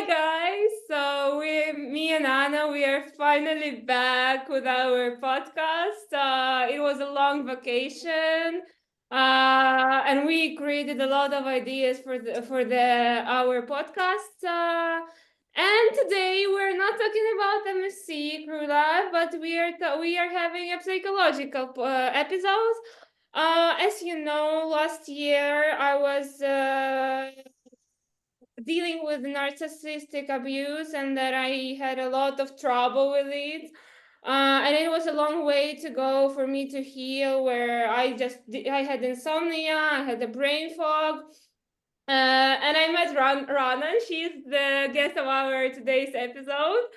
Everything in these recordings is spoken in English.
guys. Me and Anna, we are finally back with our podcast. It was a long vacation, and we created a lot of ideas for our podcast. And today we're not talking about MSc Crew Life, but we are having a psychological episode. As you know, last year I was dealing with narcissistic abuse and that I had a lot of trouble with it. And it was a long way to go for me to heal, where I had insomnia, I had a brain fog. And I met Rana. She's the guest of our today's episode.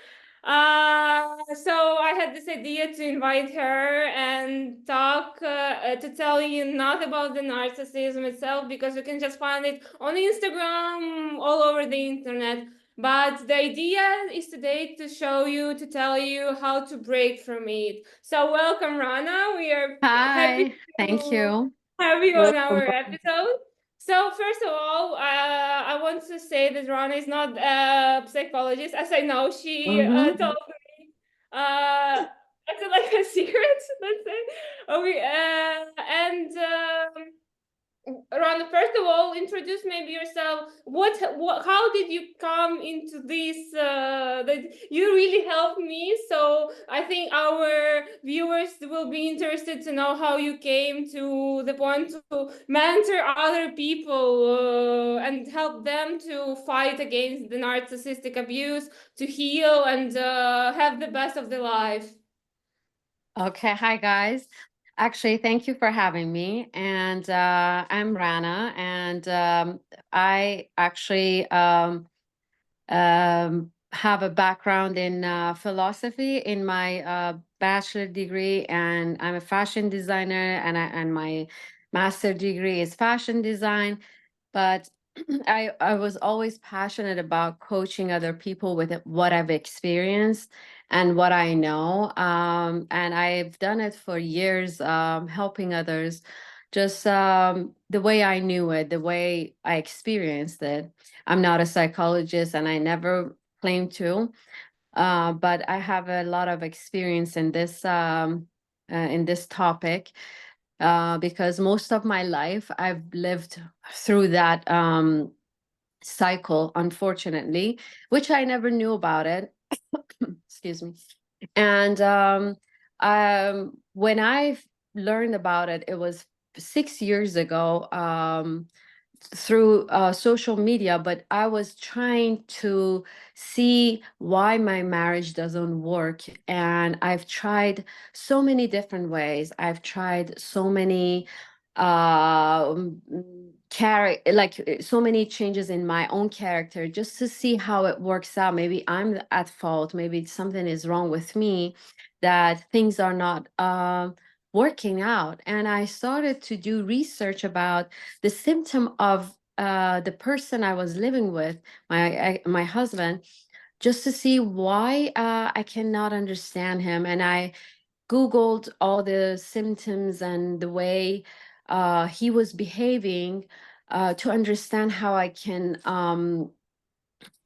So I had this idea to invite her and talk to tell you not about the narcissism itself, because you can just find it on Instagram, all over the internet. But the idea is today to show you, to tell you how to break from it. So welcome, Rana. We are happy Hi, thank to you. have you on Welcome. our episode. So first of all, I want to say that Rana is not a psychologist, as I know she Mhm. told me. It's like a secret, let's say. Okay, and Ron, first of all, introduce maybe yourself. How did you come into this? That you really helped me. So I think our viewers will be interested to know how you came to the point to mentor other people and help them to fight against the narcissistic abuse, to heal and have the best of their life. Okay, hi guys. Actually, thank you for having me. And I'm Rana, and I actually have a background in philosophy in my bachelor degree, and I'm a fashion designer, and my master degree is fashion design. But I was always passionate about coaching other people with what I've experienced and what I know. And I've done it for years, helping others just the way I knew it, the way I experienced it. I'm not a psychologist and I never claim to, but I have a lot of experience in this topic, because most of my life I've lived through that cycle, unfortunately, which I never knew about it. Excuse me. And when I learned about it, it was 6 years ago, through social media, but I was trying to see why my marriage doesn't work. And I've tried so many different ways. I've tried so many so many changes in my own character just to see how it works out. Maybe I'm at fault, maybe something is wrong with me, that things are not working out. And I started to do research about the symptom of the person I was living with, my husband, just to see why I cannot understand him. And I Googled all the symptoms and the way he was behaving, to understand how I can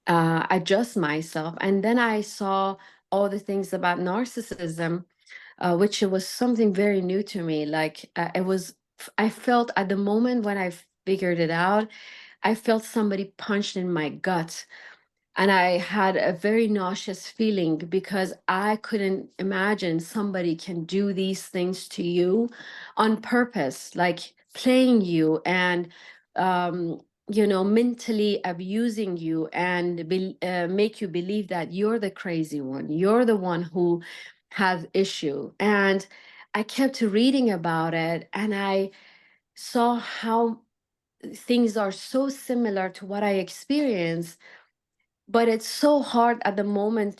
adjust myself. And then I saw all the things about narcissism, which it was something very new to me. Like I felt at the moment when I figured it out, I felt somebody punched in my gut. And I had a very nauseous feeling because I couldn't imagine somebody can do these things to you on purpose, like playing you and, um, mentally abusing you and make you believe that you're the crazy one. You're the one who has issue. And I kept reading about it, and I saw how things are so similar to what I experienced. But it's so hard at that moment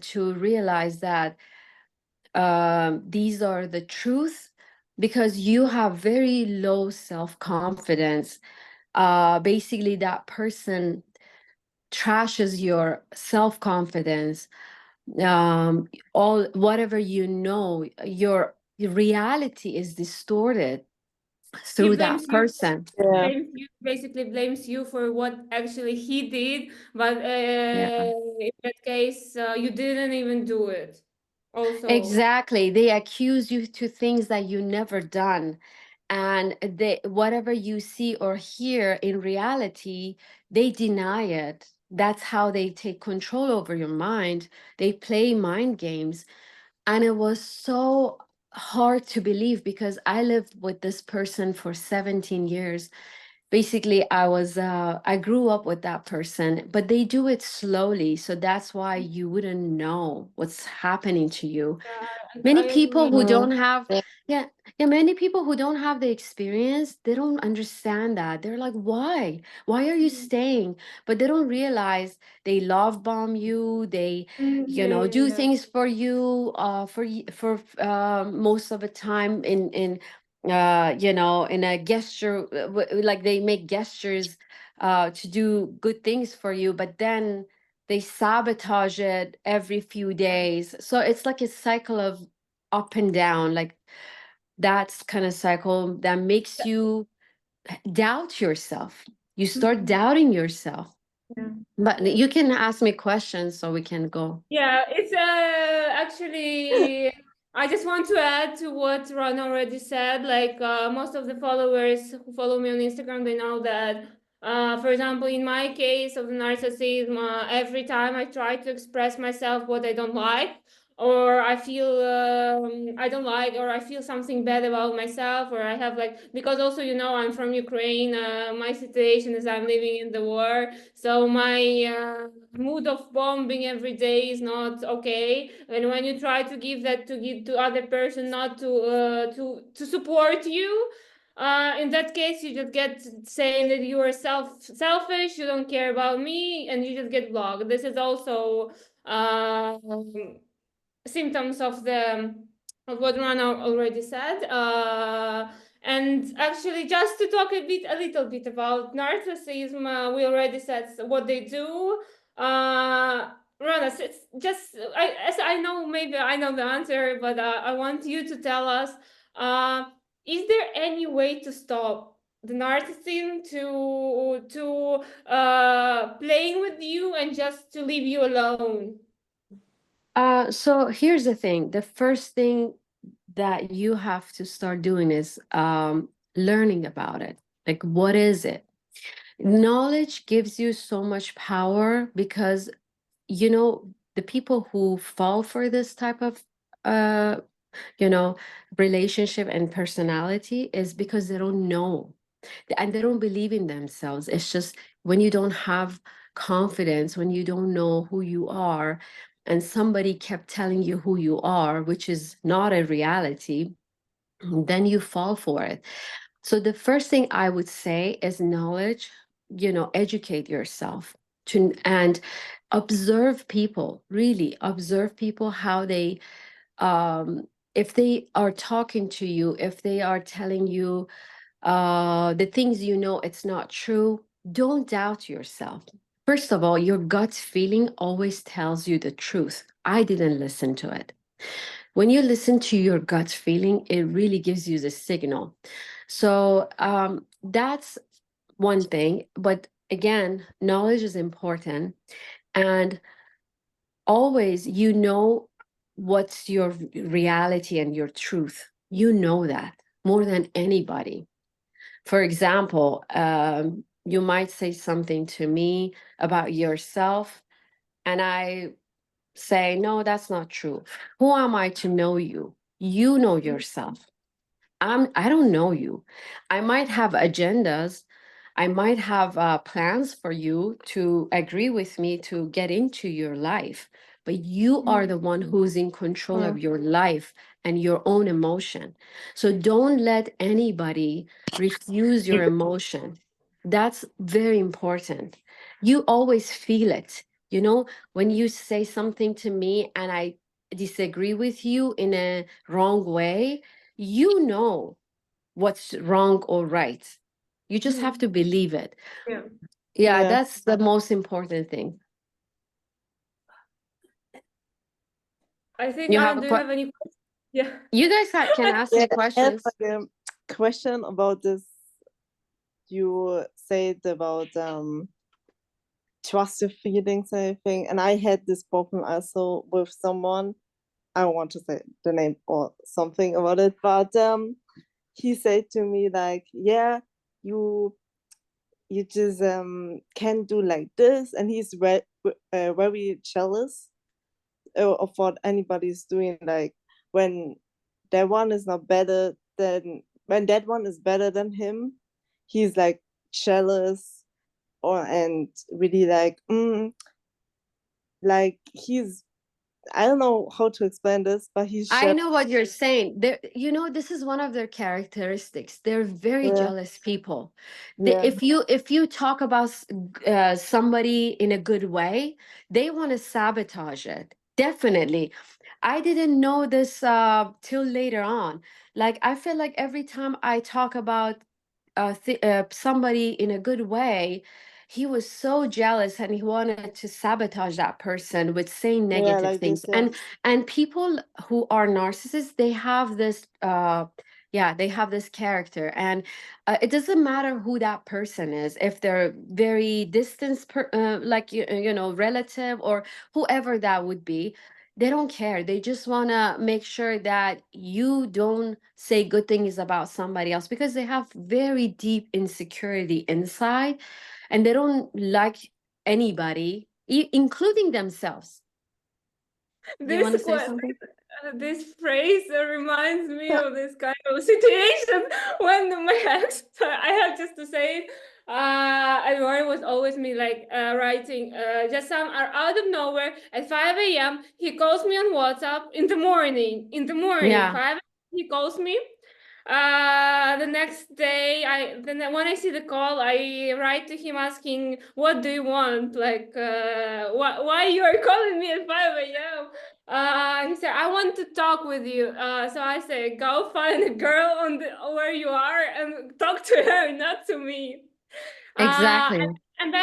to realize that these are the truth, because you have very low self-confidence. Basically that person trashes your self-confidence. All whatever, your reality is distorted. through that person. Yeah. Basically blames you for what actually he did, but Yeah. in that case, you didn't even do it. Also, Exactly. They accuse you to things that you never done. And they, whatever you see or hear in reality, they deny it. That's how they take control over your mind. They play mind games. And it was so hard to believe because I lived with this person for 17 years. Basically, I grew up with that person, but they do it slowly. So that's why you wouldn't know what's happening to you. I Many people agree. who don't Mm. have, Yeah. yeah, yeah, many people who don't have the experience, they don't understand that. They're like, why are you staying? But they don't realize they love bomb you. They, do Yeah. things for you, for most of the time in a gesture, like they make gestures to do good things for you, but then they sabotage it every few days. So it's like a cycle of up and down. Like that's kind of cycle that makes you doubt yourself. You start Mhm. doubting yourself. Yeah. But you can ask me questions so we can go. Yeah, it's actually I just want to add to what Ron already said. Like most of the followers who follow me on Instagram, they know that for example, in my case of narcissism, every time I try to express myself what I don't like, or I feel I don't like, or I feel something bad about myself, or I have like, because also I'm from Ukraine. My situation is I'm living in the war, so my mood of bombing every day is not okay. And when you try to give that to other person, not to support you, in that case you just get saying that you are selfish, you don't care about me, and you just get blocked. This is also symptoms of what Rana already said. And actually, just to talk a little bit about narcissism, we already said what they do. Rana, as I know, maybe I know the answer, but I want you to tell us: uh, is there any way to stop the narcissism to playing with you and just to leave you alone? So here's the thing. The first thing that you have to start doing is learning about it. Like, what is it? Knowledge gives you so much power because the people who fall for this type of uh you know relationship and personality is because they don't know and they don't believe in themselves. It's just when you don't have confidence, when you don't know who you are, and somebody kept telling you who you are, which is not a reality, then you fall for it. So the first thing I would say is knowledge, educate yourself and observe people, really observe people, how they if they are talking to you, if they are telling you the things it's not true, don't doubt yourself. First of all, your gut feeling always tells you the truth. I didn't listen to it. When you listen to your gut feeling, it really gives you the signal. So that's one thing. But again, knowledge is important. And always, what's your reality and your truth. You know that more than anybody. For example, you might say something to me about yourself, and I say, no, that's not true. Who am I to know you? You know yourself. I don't know you. I might have agendas. I might have plans for you to agree with me to get into your life, but you are the one who's in control of Mm. your life and your own emotion. So don't let anybody refuse your emotion. That's very important. You always feel it. When you say something to me and I disagree with you in a wrong way, you know what's wrong or right. You just have to believe it. Yeah. Yeah, Yeah. that's the most important thing. I think, You Anna, have do you have any questions? Yeah. you guys can ask Yeah. me I have questions. like question about this. You said about trust your feelings and everything, and I had this problem also with someone. I don't want to say the name or something about it, but he said to me like, yeah, you just can do like this, and he's very jealous of what anybody's doing. Like when that one is not better than when that one is better than him, he's like jealous or and really like he's, I don't know how to explain this, but he's I jealous. know what you're saying. This is one of their characteristics. They're very Yeah, jealous people. yeah, If you talk about somebody in a good way, they want to sabotage it. Definitely. I didn't know this till later on. Like I feel like every time I talk about somebody in a good way, he was so jealous and he wanted to sabotage that person with saying yeah, negative like this, things. yeah. And people who are narcissists, they have this yeah, they have this character. And it doesn't matter who that person is, if they're very distant like you know, relative or whoever that would be. They don't care. They just want to make sure that you don't say good things about somebody else, because they have very deep insecurity inside, and they don't like anybody, including themselves. Do you This want to say que- something? this phrase reminds me of this kind of situation when my ex, I have just to say it, and Rory was always me like writing just some are out of nowhere at 5 a.m. He calls me on WhatsApp in the morning, Yeah, 5 he calls me. The next day, then when I see the call, I write to him asking, "What do you want? Like, why you are calling me at 5 a.m.?" He said, "I want to talk with you." So I said, "Go find a girl on the where you are and talk to her, not to me." Uh, exactly. and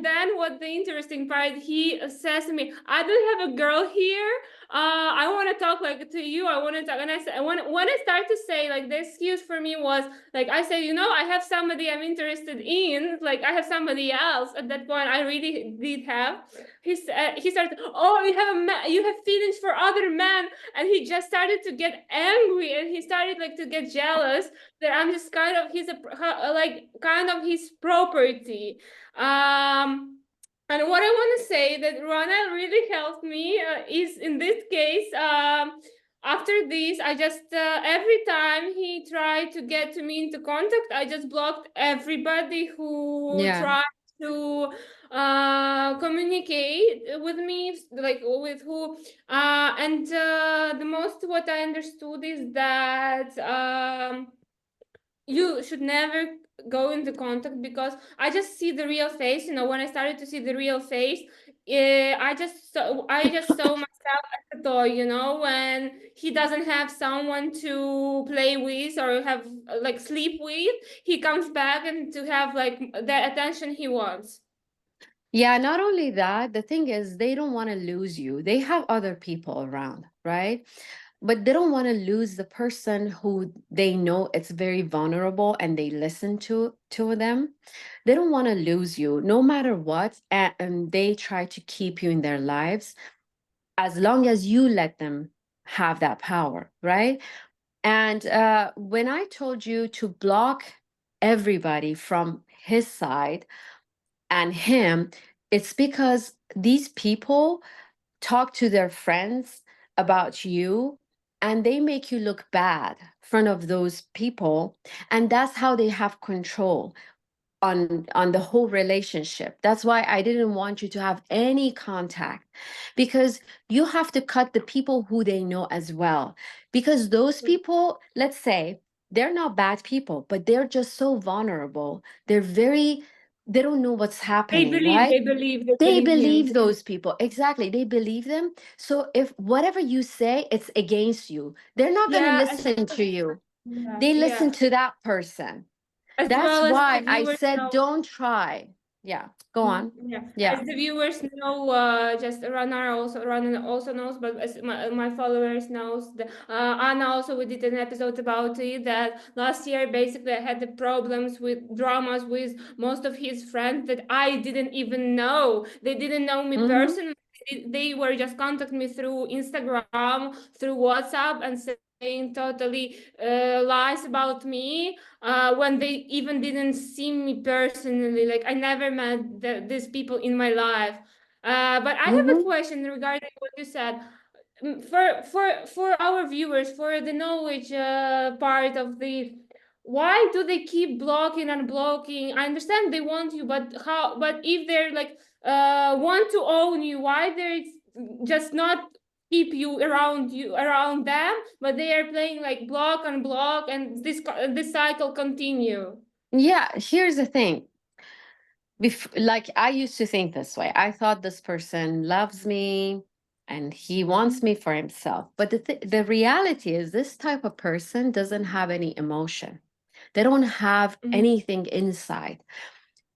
then what the interesting part, he says to me, "I don't have a girl here. I want to talk like to you. I want to talk." And I said, when I start to say like the excuse for me was like, I said, I have somebody I'm interested in. Like I have somebody else. At that point, I really did have. He started, "Oh, you have feelings for other men," and he just started to get angry and he started like to get jealous that I'm just kind of like kind of his property. And what I want to say that Rana really helped me is in this case. After this, I just every time he tried to get to me into contact, I just blocked everybody who Yeah. tried to communicate with me, like with who. And the most what I understood is that you should never go into contact because I just see the real face. When I started to see the real face, I just saw myself as a toy. When he doesn't have someone to play with or have like sleep with, he comes back and to have like the attention he wants. Yeah, not only that, the thing is they don't want to lose you. They have other people around, right? But they don't want to lose the person who they know it's very vulnerable and they listen to them. They don't want to lose you no matter what, and they try to keep you in their lives as long as you let them have that power, right? And when I told you to block everybody from his side and him, it's because these people talk to their friends about you and they make you look bad in front of those people, and that's how they have control on the whole relationship. That's why I didn't want you to have any contact, because you have to cut the people who they know as well, because those people, let's say, they're not bad people, but they're just so vulnerable. They don't know what's They happening, believe, right? they believe, they They believe him. believe those people. Exactly. They believe them. So if whatever you say, it's against you, they're not going to Yeah, listen to you. yeah, They listen yeah. to that person. As That's well as the why I viewers said, know. don't try. Yeah, go on. Yeah, Yeah. as the viewers know, just Rana also knows, but as my followers knows, Anna also we did an episode about it that last year basically I had the problems with dramas with most of his friends that I didn't even know. They didn't know me Mm-hmm. personally. They were just contacting me through Instagram, through WhatsApp, and saying totally lies about me when they even didn't see me personally. Like I never met these people in my life. But I have a Mm-hmm. question regarding what you said. For our viewers, for the knowledge part of the, why do they keep blocking and blocking? I understand they want you, but how? But if they're like want to own you, why they're just not keep you around them, but they are playing like block and block, and this cycle continue. Yeah, here's the thing. Like I used to think this way. I thought this person loves me and he wants me for himself. But the reality is this type of person doesn't have any emotion. They don't have Mhm. anything inside.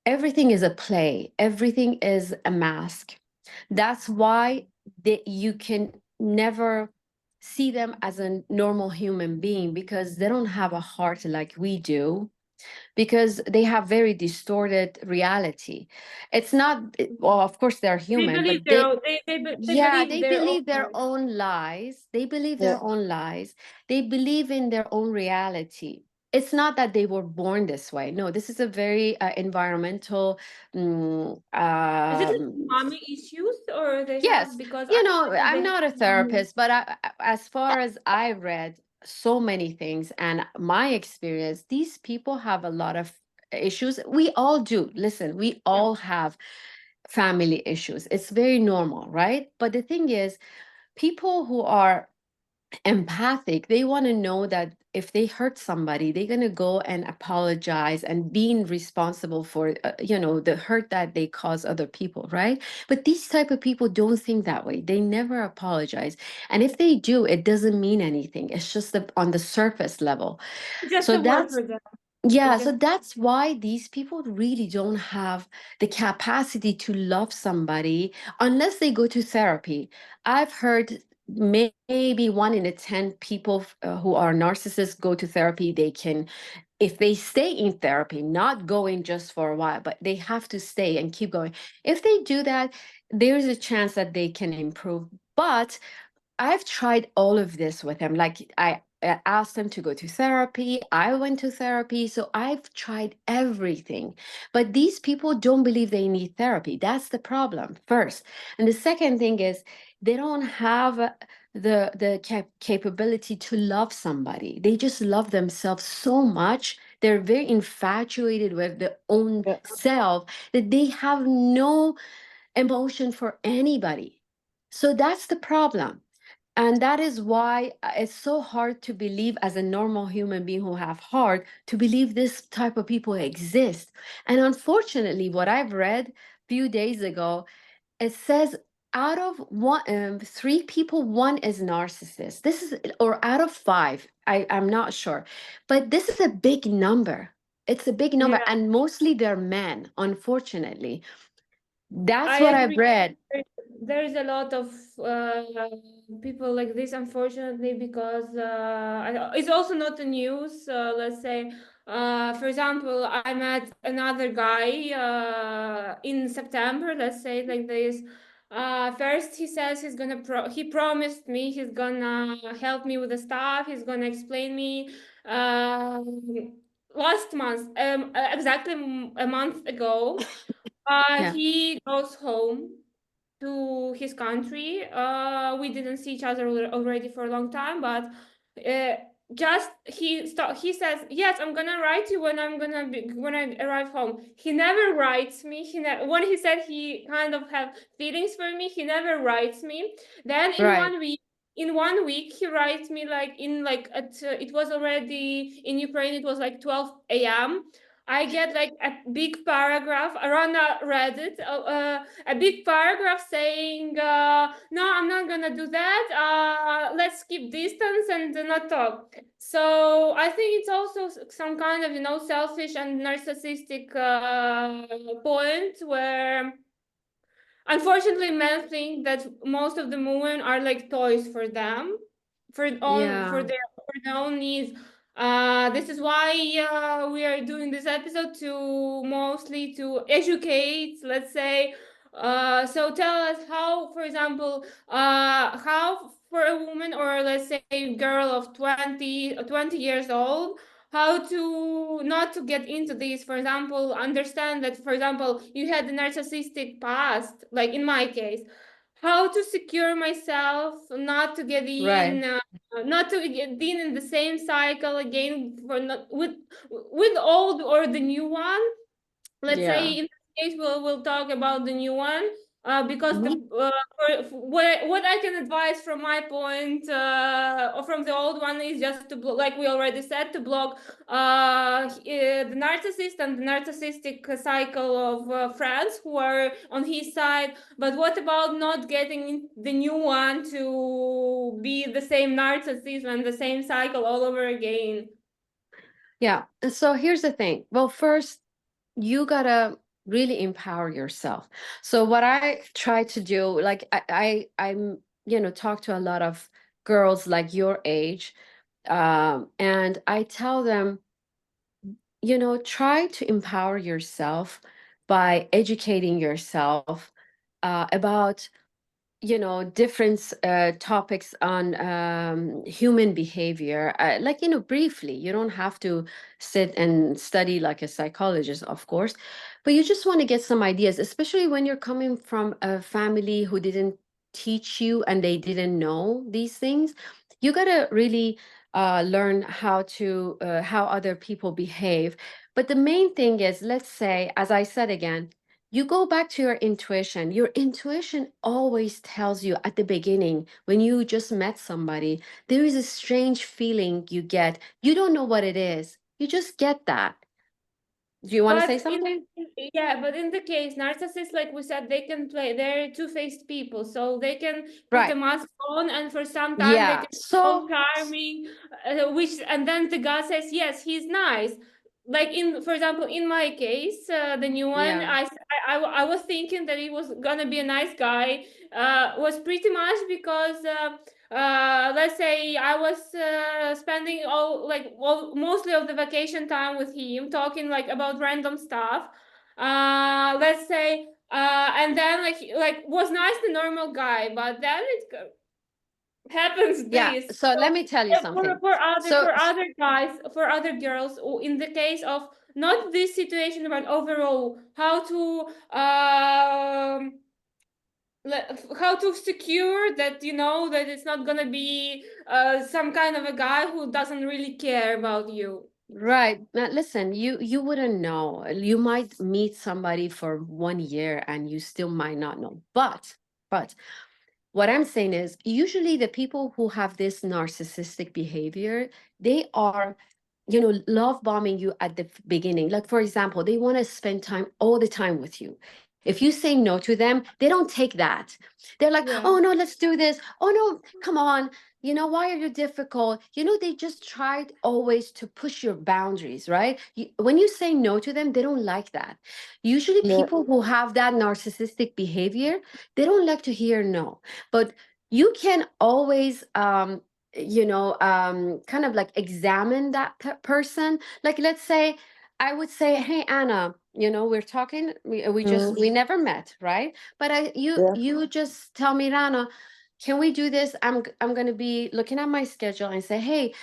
Everything is a play. Everything is a mask. That's why you can never see them as a normal human being because they don't have a heart like we do, because they have very distorted reality. It's not, well, of course they're They human, believe but their they, own. They yeah, believe they their own believe their life. own lies. They believe Yeah. their own lies. They believe in their own reality. It's not that they were born this way. No, this is a very environmental. Is it like mommy issues or they have, Yes, because I you know, know that they I'm have not a mommy. therapist, but as far as I read so many things and my experience, these people have a lot of issues. We all do. Listen, we Yeah. all have family issues. It's very normal, right? But the thing is, people who are empathic, they want to know that if they hurt somebody, they're going to go and apologize and being responsible for the hurt that they cause other people, right? But these type of people don't think that way. They never apologize, and if they do, it doesn't mean anything. It's just on the surface level. It's just So a word that's for them. yeah, It's so just that's why these people really don't have the capacity to love somebody unless they go to therapy. I've heard maybe 1 in 10 people who are narcissists go to therapy. They can, if they stay in therapy, not going just for a while, but they have to stay and keep going. If they do that, there's a chance that they can improve. But I've tried all of this with him. Like I asked him to go to therapy. I went to therapy. So I've tried everything. But these people don't believe they need therapy. That's the problem first. And the second thing is they don't have the capability to love somebody. They just love themselves so much. They're very infatuated with their own Yeah. self that they have no emotion for anybody. So that's the problem. And that is why it's so hard to believe, as a normal human being who have heart, to believe this type of people exist. And unfortunately, what I've read a few days ago, it says out of three people, one is narcissist. This is, or out of five, I'm not sure. But this is a big number. It's a big number. yeah. And mostly they're men, unfortunately. That's I what I've agree. read. There's a lot of people like this, unfortunately, because it's also not the news. Let's say, for example, I met another guy in September. Let's say like this. First, he says he promised me he's gonna help me with the stuff. He's gonna explain me. Last month, exactly a month ago. Yeah, He goes home to his country. We didn't see each other already for a long time, but uh, just he says, "Yes, I'm gonna write you when I arrive home." He never writes me. When he said he kind of have feelings for me, he never writes me. Then right. in 1 week, he writes me like in like at it was already in Ukraine. It was like 12 a.m. I get like a big paragraph. Rana read it. A big paragraph saying, "No, I'm not gonna do that. Let's keep distance and not talk." So I think it's also some kind of selfish and narcissistic point where, unfortunately, men think that most of the women are like toys for them, Yeah. for their own needs. This is why we are doing this episode, to mostly to educate, let's say. So tell us how, for example, how for a woman, or let's say girl of 20 years old, how to not to get into this. For example, understand that, for example, you had a narcissistic past, like in my case, how to secure myself, not to get Right. in, not to get in the same cycle again, for not with old or the new one. Let's say Yeah. in this case we'll talk about the new one, because the Mhm. what I can advise from my point, or from the old one, is just to like we already said, to block the narcissist and the narcissistic cycle of friends who are on his side. But what about not getting the new one to be the same narcissism and the same cycle all over again? Yeah. And so here's the thing. Well, first, you gotta really empower yourself. So what I try to do, like I'm, talk to a lot of girls like your age, and I tell them, try to empower yourself by educating yourself about different topics on human behavior, like briefly. You don't have to sit and study like a psychologist, of course, but you just want to get some ideas, especially when you're coming from a family who didn't teach you and they didn't know these things. You got to really learn how other people behave. But the main thing is, let's say, as I said again, you go back to your intuition. Your intuition always tells you at the beginning, when you just met somebody, there is a strange feeling you get. You don't know what it is. You just get that. Do you want to say But something? yeah, but in the case narcissists, like we said, they can play. They're two-faced people, so they can put a Right. mask on, and for some time they Yeah. can be so So, charming, and then the guy says, yes, he's nice. Like for example, in my case, the new one, yeah. I was thinking that he was gonna be a nice guy. Was pretty much because. Let's say I was spending mostly of the vacation time with him, talking like about random stuff. Let's say, and then like was nice, the normal guy, but then happens Yeah. this. So let So me tell you something. So, for other guys, for other girls, in the case of not this situation, but overall, how to secure that, that it's not gonna be some kind of a guy who doesn't really care about you. right. Now, listen, you wouldn't know. You might meet somebody for 1 year and you still might not know. But what I'm saying is, usually the people who have this narcissistic behavior, they are, love bombing you at the beginning. Like, for example, they want to spend time all the time with you. If you say no to them, they don't take that. They're like, Yeah. oh no, let's do this. Oh no, come on. Why are you difficult? They just tried always to push your boundaries, right? When you say no to them, they don't like that. Usually, Yeah. people who have that narcissistic behavior, they don't like to hear no. But you can always kind of like examine that person. Like, let's say I would say, hey Anna, we're talking, we never met, right? But Yeah. you just tell me, Rana, can we do this? I'm going to be looking at my schedule and say, hey,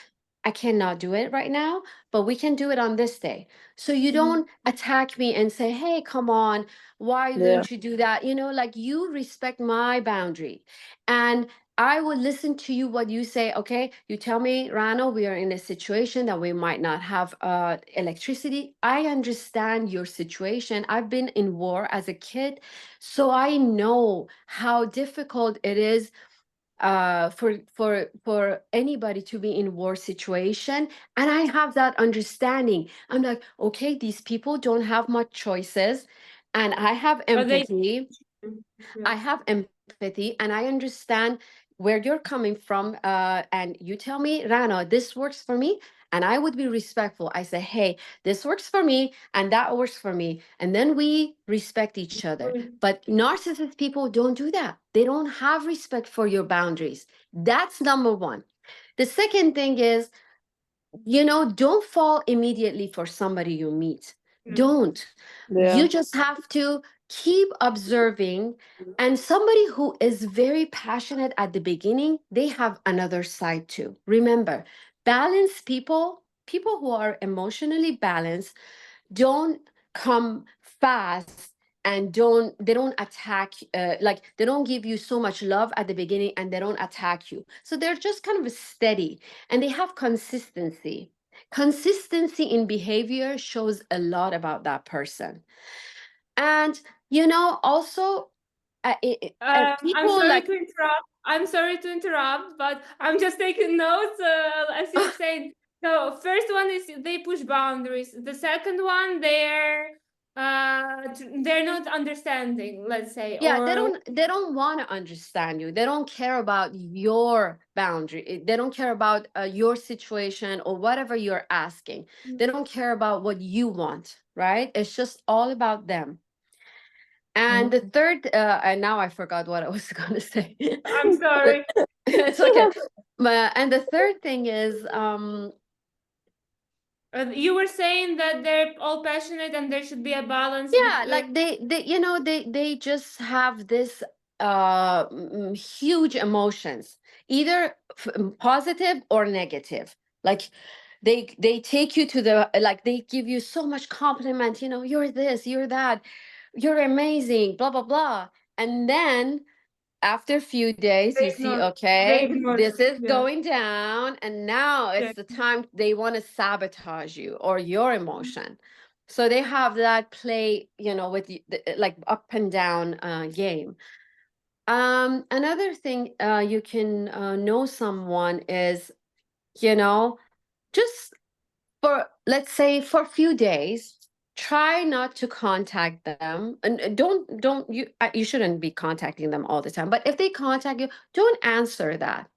I cannot do it right now, but we can do it on this day. So you don't attack me and say, hey, come on, why Yeah. wouldn't you do that? Like, you respect my boundary. And I will listen to you what you say. Okay, you tell me, Rana, we are in a situation that we might not have electricity. I understand your situation. I've been in war as a kid, so I know how difficult it is for anybody to be in war situation, and I have that understanding. I'm like, okay, these people don't have much choices, and I have But they, empathy. yeah. I have empathy, and I understand where you're coming from. And you tell me, Rana, this works for me. And I would be respectful. I say, hey, this works for me, and that works for me. And then we respect each other. But narcissist people don't do that. They don't have respect for your boundaries. That's number one. The second thing is, don't fall immediately for somebody you meet. Don't. Yeah. You just have to keep observing. And somebody who is very passionate at the beginning, they have another side too. Remember, balanced people who are emotionally balanced, don't come fast, and they don't attack, like they don't give you so much love at the beginning, and they don't attack you. So they're just kind of steady, and they have consistency in behavior shows a lot about that person. And also, I'm people sorry like, to interrupt. I'm sorry to interrupt, but I'm just taking notes as you're saying. So first one is they push boundaries. The second one, they're not understanding, let's say, yeah, or they don't want to understand you. They don't care about your boundary. They don't care about your situation or whatever you're asking. They don't care about what you want, right? It's just all about them. And the third, and now I forgot what I was going to say. I'm sorry. It's okay. And the third thing is, You were saying that they're all passionate and there should be a balance yeah, between. like they just have this huge emotions, either positive or negative. Like they take you to the, like they give you so much compliment, you're this, you're that, you're amazing, blah blah blah. And then after a few days They you see, ignore. They okay, ignore. this is Yeah. going down, and now Yeah. it's the time they want to sabotage you or your emotion. So they have that play, with like up and down game. Another thing, you can know someone is, you know just for, let's say, for a few days, try not to contact them, and don't you, you shouldn't be contacting them all the time, but if they contact you, don't answer that.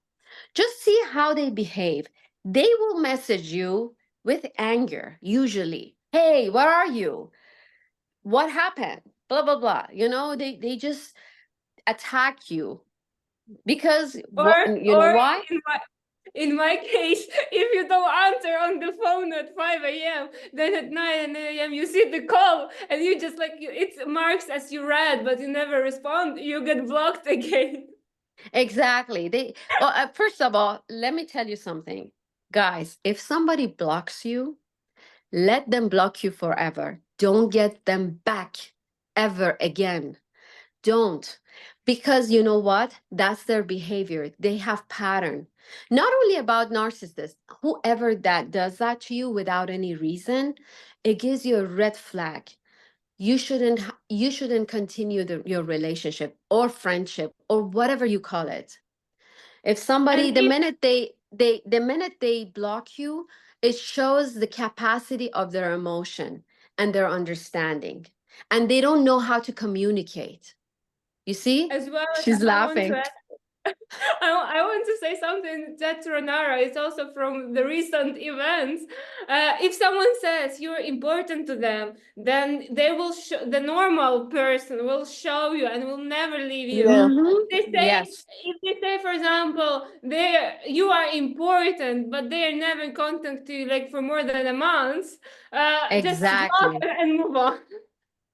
Just see how they behave. They will message you with anger usually. Hey, where are you? What happened? Blah blah blah. They just attack you because Or what, why? in my case, if you don't answer on the phone at 5 a.m., then at 9 a.m. you see the call and you just like it marks as you read, but you never respond. You get blocked again. Exactly. Well, first of all, let me tell you something. Guys, if somebody blocks you, let them block you forever. Don't get them back ever again. Don't. Because you know what? That's their behavior. They have pattern. Not only about narcissists, whoever that does that to you without any reason, it gives you a red flag. You shouldn't continue your relationship or friendship or whatever you call it. If somebody, And if the minute they block you, it shows the capacity of their emotion and their understanding, and they don't know how to communicate. You see, as well as she's I want to laughing. add, I want to say something that RaanaRo is also from the recent events. If someone says you're important to them, then they will the normal person will show you and will never leave you. Yeah. Yes, If they say, for example, you are important, but they are never in contact to you like for more than a month, just block exactly. and move on.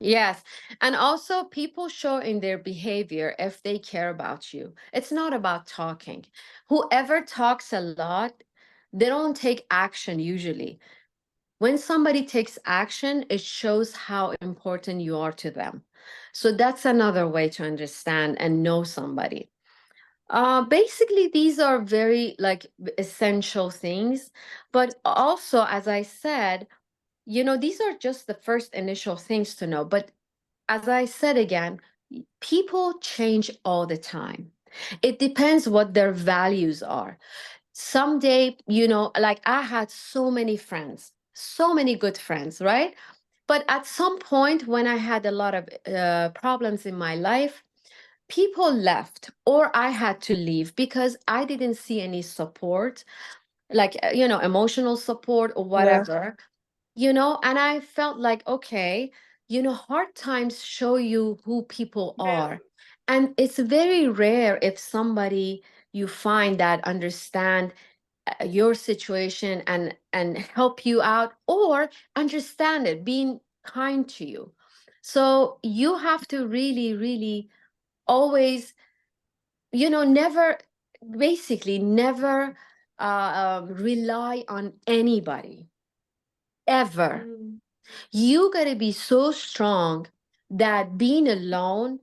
Yes. And also, people show in their behavior if they care about you. It's not about talking. Whoever talks a lot, they don't take action usually. When somebody takes action, it shows how important you are to them. So that's another way to understand and know somebody. Basically, these are very like essential things. But also, as I said, these are just the first initial things to know. But as I said again, people change all the time. It depends what their values are. Someday, like I had so many friends, so many good friends, right? But at some point when I had a lot of problems in my life, people left or I had to leave because I didn't see any support, like, emotional support or Yeah. whatever, and I felt like, okay, hard times show you who people Yeah. are. And it's very rare if somebody you find that understand your situation and help you out or understand it, being kind to you. So you have to really, really always, never, basically never rely on anybody ever. Mm. You got to be so strong that being alone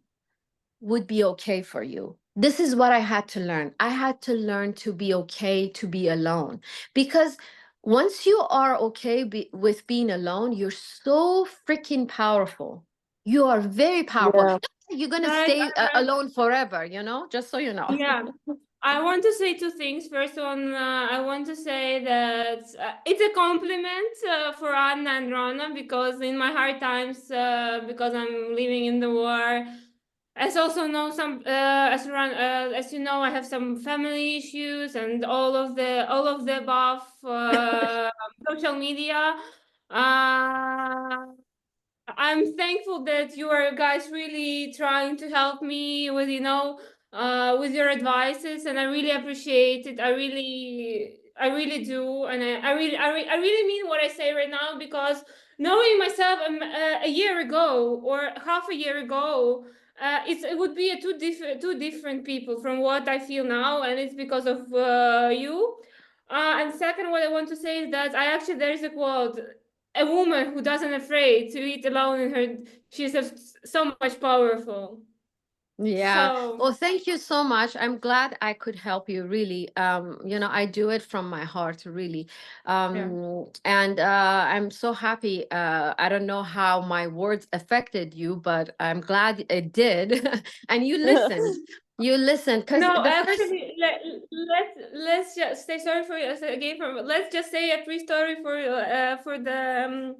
would be okay for you. This is what I had to learn. I had to learn to be okay to be alone, because once you are okay with being alone, you're so freaking powerful. You are very powerful. Yeah. You're going to Like, stay alone forever, just so you know. yeah. I want to say two things. First one, I want to say that it's a compliment for Anna and Rana, because in my hard times, because I'm living in the war, as also know some, as you know, I have some family issues and all of the above, social media. Uh, I'm thankful that you are guys really trying to help me with, with your advices, and I really appreciate it. I really do, and I really mean what I say right now, because knowing myself a year ago or half a year ago, it would be a two different people from what I feel now, and it's because of you. And second, what I want to say is that there is a quote: a woman who doesn't afraid to eat alone in her, she's so much powerful. Yeah. So Well, thank you so much. I'm glad I could help you, really. I do it from my heart, really. yeah. And I'm so happy. I don't know how my words affected you, but I'm glad it did. And you listened. You listened because No, the first. actually, let's just say sorry for again. Let's just say a pre-story for the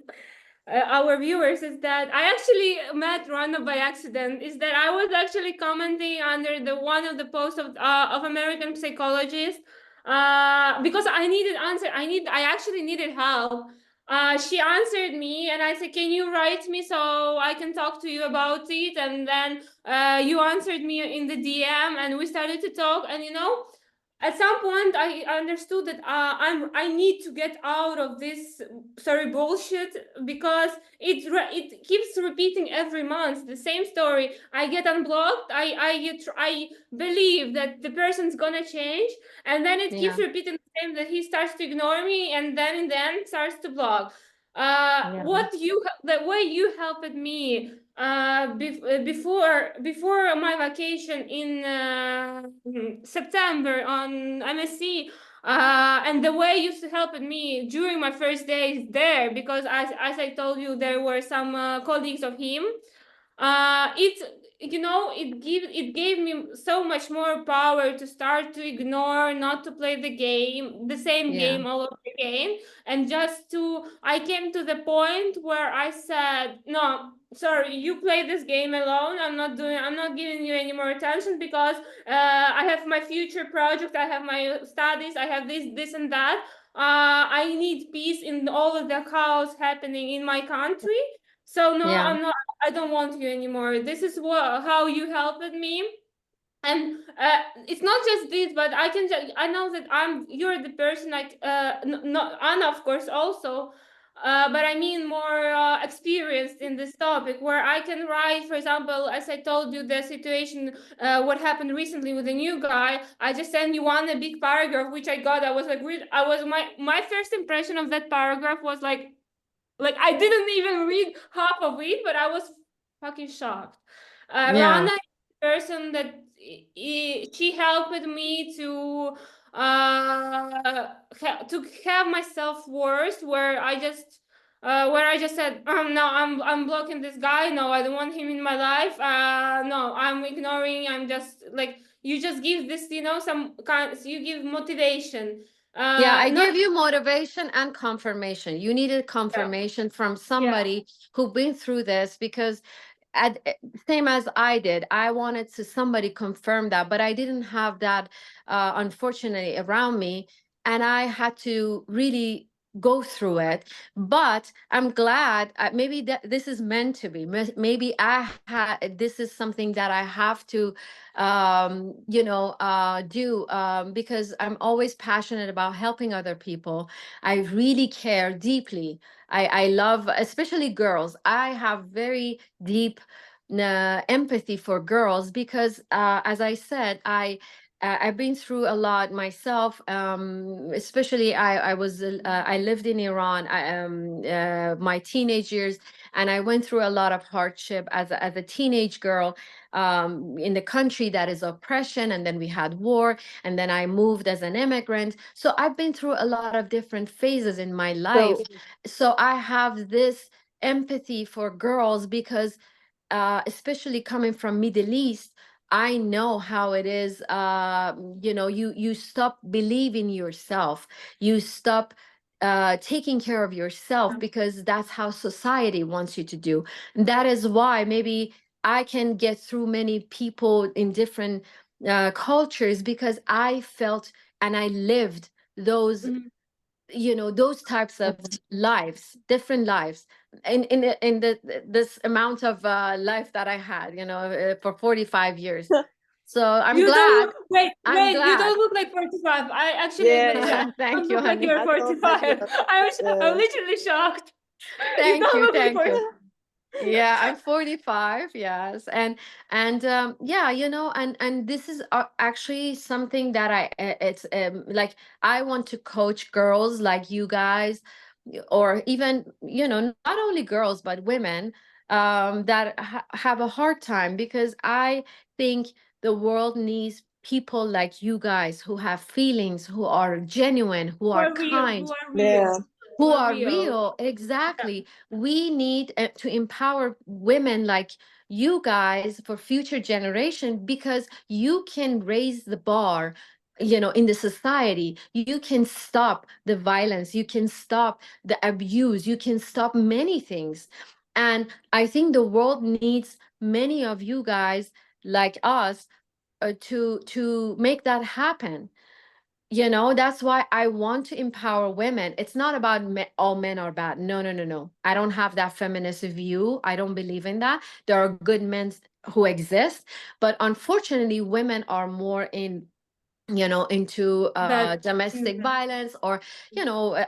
our viewers, is that I actually met Rana by accident. Is that I was actually commenting under the one of the posts of American Psychologist, because I needed answer. I actually needed help. She answered me, and I said, "Can you write me so I can talk to you about it?" And then you answered me in the DM, and we started to talk. And at some point, I understood that I need to get out of this sorry bullshit, because it keeps repeating every month the same story. I get unblocked. I believe that the person's gonna change, and then it keeps Yeah, repeating the same, that he starts to ignore me, and then in the end starts to block. yeah, The way you helped me before my vacation in September on MSc, and the way you helped me during my first days there, because as I told you, there were some colleagues of him. It gave me so much more power to start to ignore, not to play the same yeah, game all over again, and just to I came to the point where I said, no, sorry, you play this game alone. I'm not giving you any more attention, because I have my future project, I have my studies, I have this and that. I need peace in all of the chaos happening in my country. So no, yeah, I don't want you anymore. This is how you helped me. And it's not just this, but I know that you're the person, like not Anna, of course, also, but I mean more experienced in this topic, where I can write, for example, as I told you, the situation, what happened recently with a new guy. I just send you a big paragraph, which I got. I was like, my first impression of that paragraph was like I didn't even read half of it, but I was fucking shocked. yeah, Rana is the person that she helped me to have my self-worth, where I just said, no, I'm blocking this guy. No, I don't want him in my life. No, I'm ignoring. I'm just like, You just give this, you know, some kind, you give motivation. Yeah, I Not give you motivation and confirmation. You needed confirmation from yeah. somebody who been through this, because at same as I did, I wanted to somebody confirm that, but I didn't have that, unfortunately, around me, and I had to really go through it. But I'm glad, maybe that this is meant to be. Maybe I had, this is something that I have to, do, because I'm always passionate about helping other people. I really care deeply. I love, especially girls. I have very deep empathy for girls, because, as I said, I've been through a lot myself. Especially, I lived in Iran. My teenage years, and I went through a lot of hardship as a teenage girl, in the country that is oppression, and then we had war, and then I moved as an immigrant. So I've been through a lot of different phases in my life. So So I have this empathy for girls, because, especially coming from Middle East, I know how it is. You stop believing yourself. You stop taking care of yourself, because that's how society wants you to do. That is why maybe I can get through many people in different cultures, because I felt and I lived those, Mhm. those types of lives, different lives, in this amount of life that I had, for 45 years. So I'm You don't glad. look, wait, I'm you glad. don't look like 45. I actually yeah, admit yeah. that. You Thank don't you, look like honey. you're I thought that 45. I'm yeah. literally shocked. You Thank don't you, look like thank you. 45. Yeah, I'm 45, yes. And yeah, and this is, actually something that it's, like, I want to coach girls like you guys, or even, not only girls but women, that have a hard time, because I think the world needs people like you guys, who have feelings, who are genuine, who Who are are real? kind, Who are Yeah. real? Who who are are real? real. Yeah. Exactly. We need, to empower women like you guys for future generation, because you can raise the bar, in the society. You can stop the violence, you can stop the abuse, you can stop many things. And I think the world needs many of you guys like us, to make that happen. That's why I want to empower women. It's not about all men are bad. No, no, no, no. I don't have that feminist view. I don't believe in that. There are good men who exist, but unfortunately, women are more into That domestic violence, or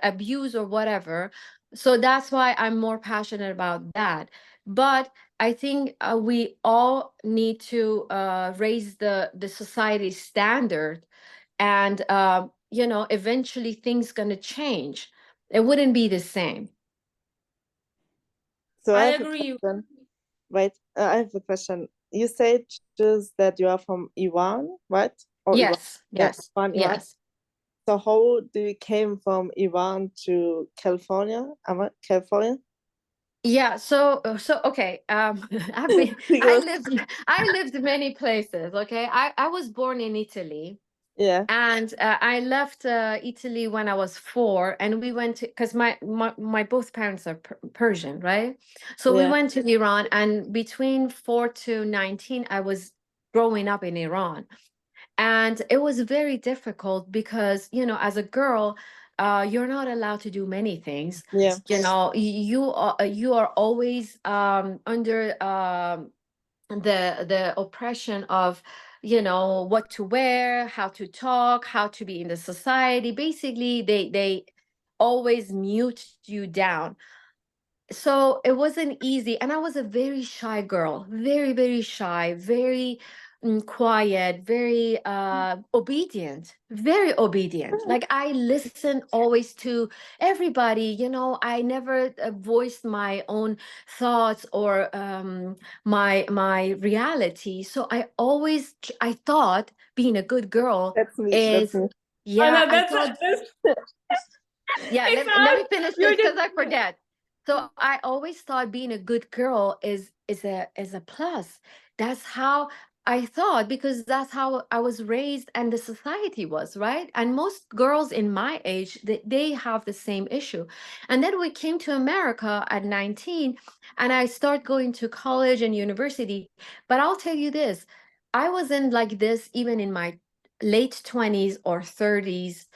abuse, or whatever. So that's why I'm more passionate about that. But I think, we all need to raise the society standard, and eventually things gonna change. It wouldn't be the same. So I I have a agree. question. Wait, I have a question. You said just that you are from Iran, right? Or Iran? Yes, Yeah, yes, Iran. yes. So how do you came from Iran to California? California? Yeah, so okay. I've been I Because lived I lived many places. Okay, I was born in Italy, yeah, and I left Italy when I was 4, and we went to, because my both parents are Persian, right? So we yeah. went to Iran, and between 4 to 19, I was growing up in Iran. And it was very difficult, because as a girl, you're not allowed to do many things. Yeah, You are always, under, the oppression of, what to wear, how to talk, how to be in the society. Basically, they always mute you down. So it wasn't easy, and I was a very shy girl, very, very shy, very, quiet, very obedient, very obedient. Like, I listened always to everybody. I never voiced my own thoughts, or my reality. So I thought being a good girl that's me. That's is, me. Oh yeah, no, I thought, yeah, it's let not. me finish this, You're because just I forget. So I always thought being a good girl is a plus. That's how I thought, because that's how I was raised and the society was, right? And most girls in my age, they have the same issue. And then we came to America at 19, and I start going to college and university. But I'll tell you this, I wasn't like this even in my late 20s or 30s,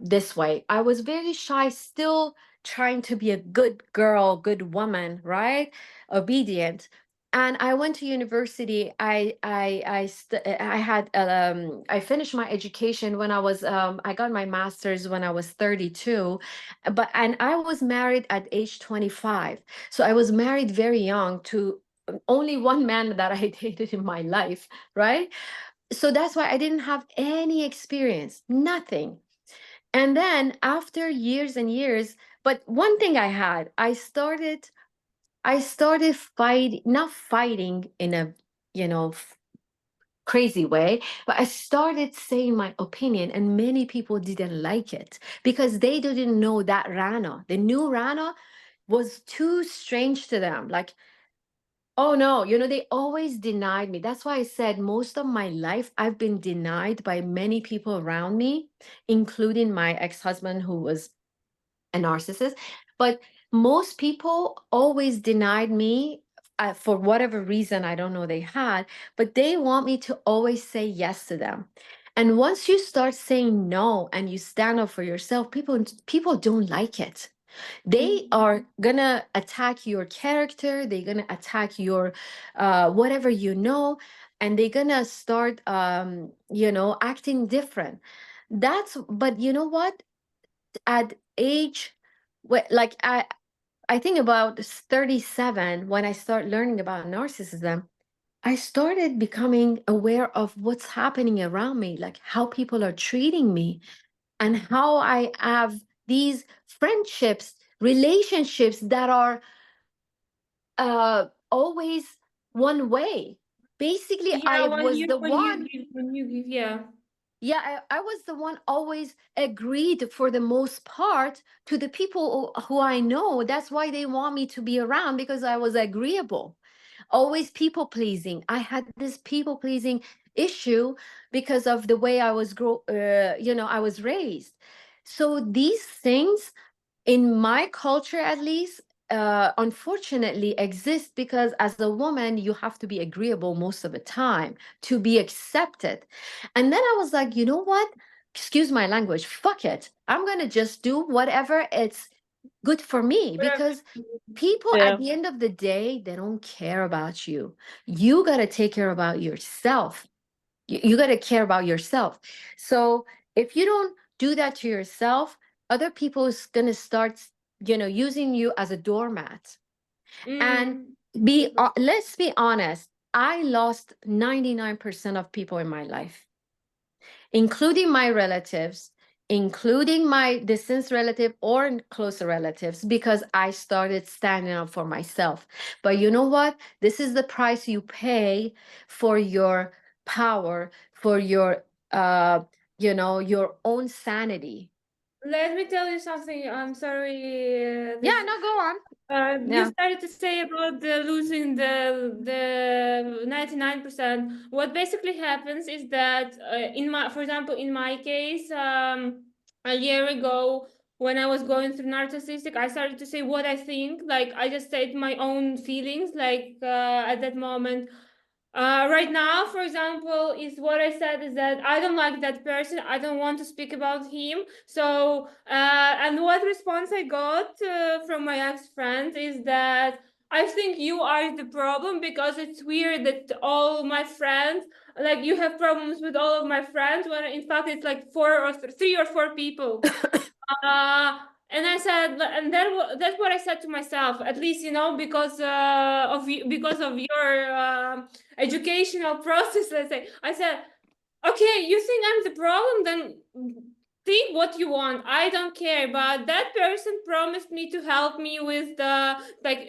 this way. I was very shy, still trying to be a good girl, good woman, right? Obedient. And I went to university. I had I finished my education when I was I got my master's when I was 32, and I was married at age 25. So I was married very young to only one man that I dated in my life, right? So that's why I didn't have any experience, nothing. And then after years and years, but one thing I had, I started fighting, not fighting in a, you know, crazy way, but I started saying my opinion, and many people didn't like it because they didn't know that Rana, the new Rana, was too strange to them. Like, oh no, they always denied me. That's why I said most of my life I've been denied by many people around me, including my ex-husband who was a narcissist. But most people always denied me, for whatever reason, I don't know they had, but they want me to always say yes to them. And once you start saying no and you stand up for yourself, people don't like it. They are gonna attack your character, they're gonna attack your whatever, and they're gonna start acting different. But you know what, at age, like I think about 37, when I start learning about narcissism, I started becoming aware of what's happening around me, like how people are treating me, and how I have these friendships, relationships that are always one way. Basically, Yeah, I was the one. when you give, yeah. Yeah, I was the one always agreed for the most part to the people who I know. That's why they want me to be around, because I was agreeable, always people pleasing. I had this people pleasing issue because of the way I was I was raised. So these things, in my culture at least, unfortunately exist, because as a woman you have to be agreeable most of the time to be accepted. And then I was like, you know what, excuse my language, fuck it, I'm gonna just do whatever it's good for me, Whatever. because people Yeah. at the end of the day, they don't care about you. You got to take care about yourself. You got to care about yourself. So if you don't do that to yourself, other people is going to start using you as a doormat. And let's be honest, I lost 99% of people in my life, including my relatives, including my distant relative or closer relatives, because I started standing up for myself. But you know what? This is the price you pay for your power, for your your own sanity. Let me tell you something. I'm sorry. Yeah, no, go on. You Yeah. started to say about the losing the 99%. What basically happens is that for example, in my case, a year ago, when I was going through narcissistic, I started to say what I think. Like, I just said my own feelings. Like, at that moment. Right now, for example, is what I said is that I don't like that person. I don't want to speak about him. So, and what response I got from my ex-friend is that I think you are the problem, because it's weird that all my friends, like, you have problems with all of my friends, when in fact it's like three or four people. And I said, and that's what I said to myself, at least, because because of your educational process, let's say. I said, okay, you think I'm the problem, then think what you want. I don't care. But that person promised me to help me with the, like,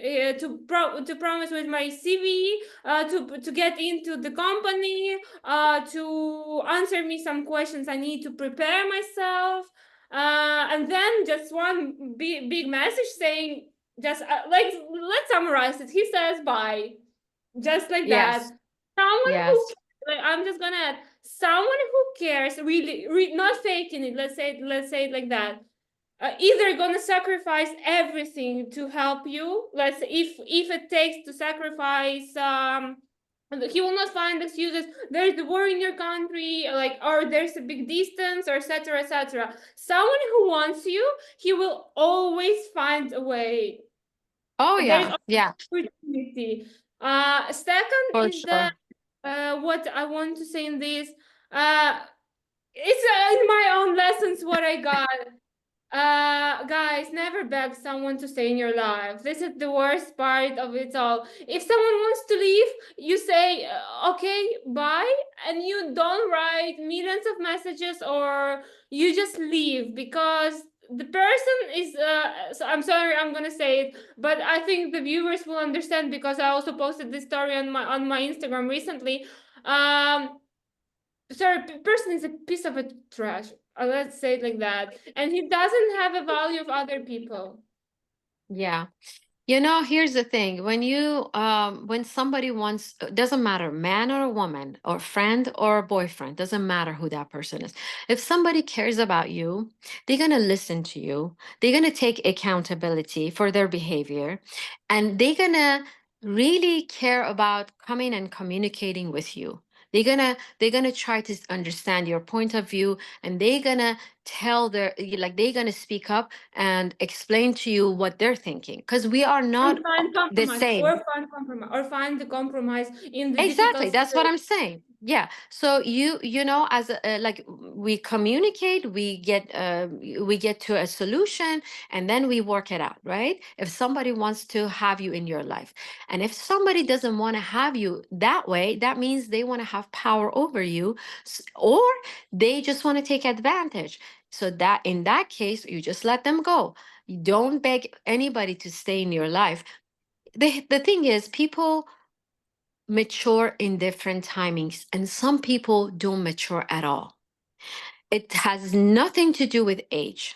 to promise with my CV, to get into the company, to answer me some questions I need to prepare myself. And then just one big message saying, just like, let's summarize it. He says bye, just like Yes. that. someone who, Yes. like, I'm just gonna add, someone who cares, really, not faking it. Let's say it like that. Either gonna sacrifice everything to help you. Let's, if it takes to sacrifice, he will not find excuses. There's the war in your country, like, or there's a big distance, or etc., etc. Someone who wants you, he will always find a way. Oh There's yeah. Yeah, opportunity. Second for is that, sure. what I want to say in this, it's in my own lessons what I got. Guys, never beg someone to stay in your life. This is the worst part of it all. If someone wants to leave, you say, okay, bye, and you don't write millions of messages, or you just leave, because the person is, so I'm sorry, I'm gonna say it, but I think the viewers will understand, because I also posted this story on my Instagram recently. Sorry, person is a piece of a trash. Let's say it like that, and he doesn't have a value of other people. Yeah. You know, here's the thing. When somebody wants, doesn't matter, man or a woman, or friend or a boyfriend, doesn't matter who that person is. If somebody cares about you, they're going to listen to you. They're going to take accountability for their behavior, and they're going to really care about coming and communicating with you. They're gonna try to understand your point of view, and they're gonna they're gonna speak up and explain to you what they're thinking, because we are not And find the compromise, same. or find the compromise in the Exactly, difficult that's what situation. I'm saying. Yeah, so you know, as like, we communicate, we get to a solution, and then we work it out, right? If somebody wants to have you in your life, and if somebody doesn't want to have you that way, that means they want to have power over you, or they just want to take advantage. So that, in that case, you just let them go. You don't beg anybody to stay in your life. The thing is, people mature in different timings, and some people don't mature at all. It has nothing to do with age.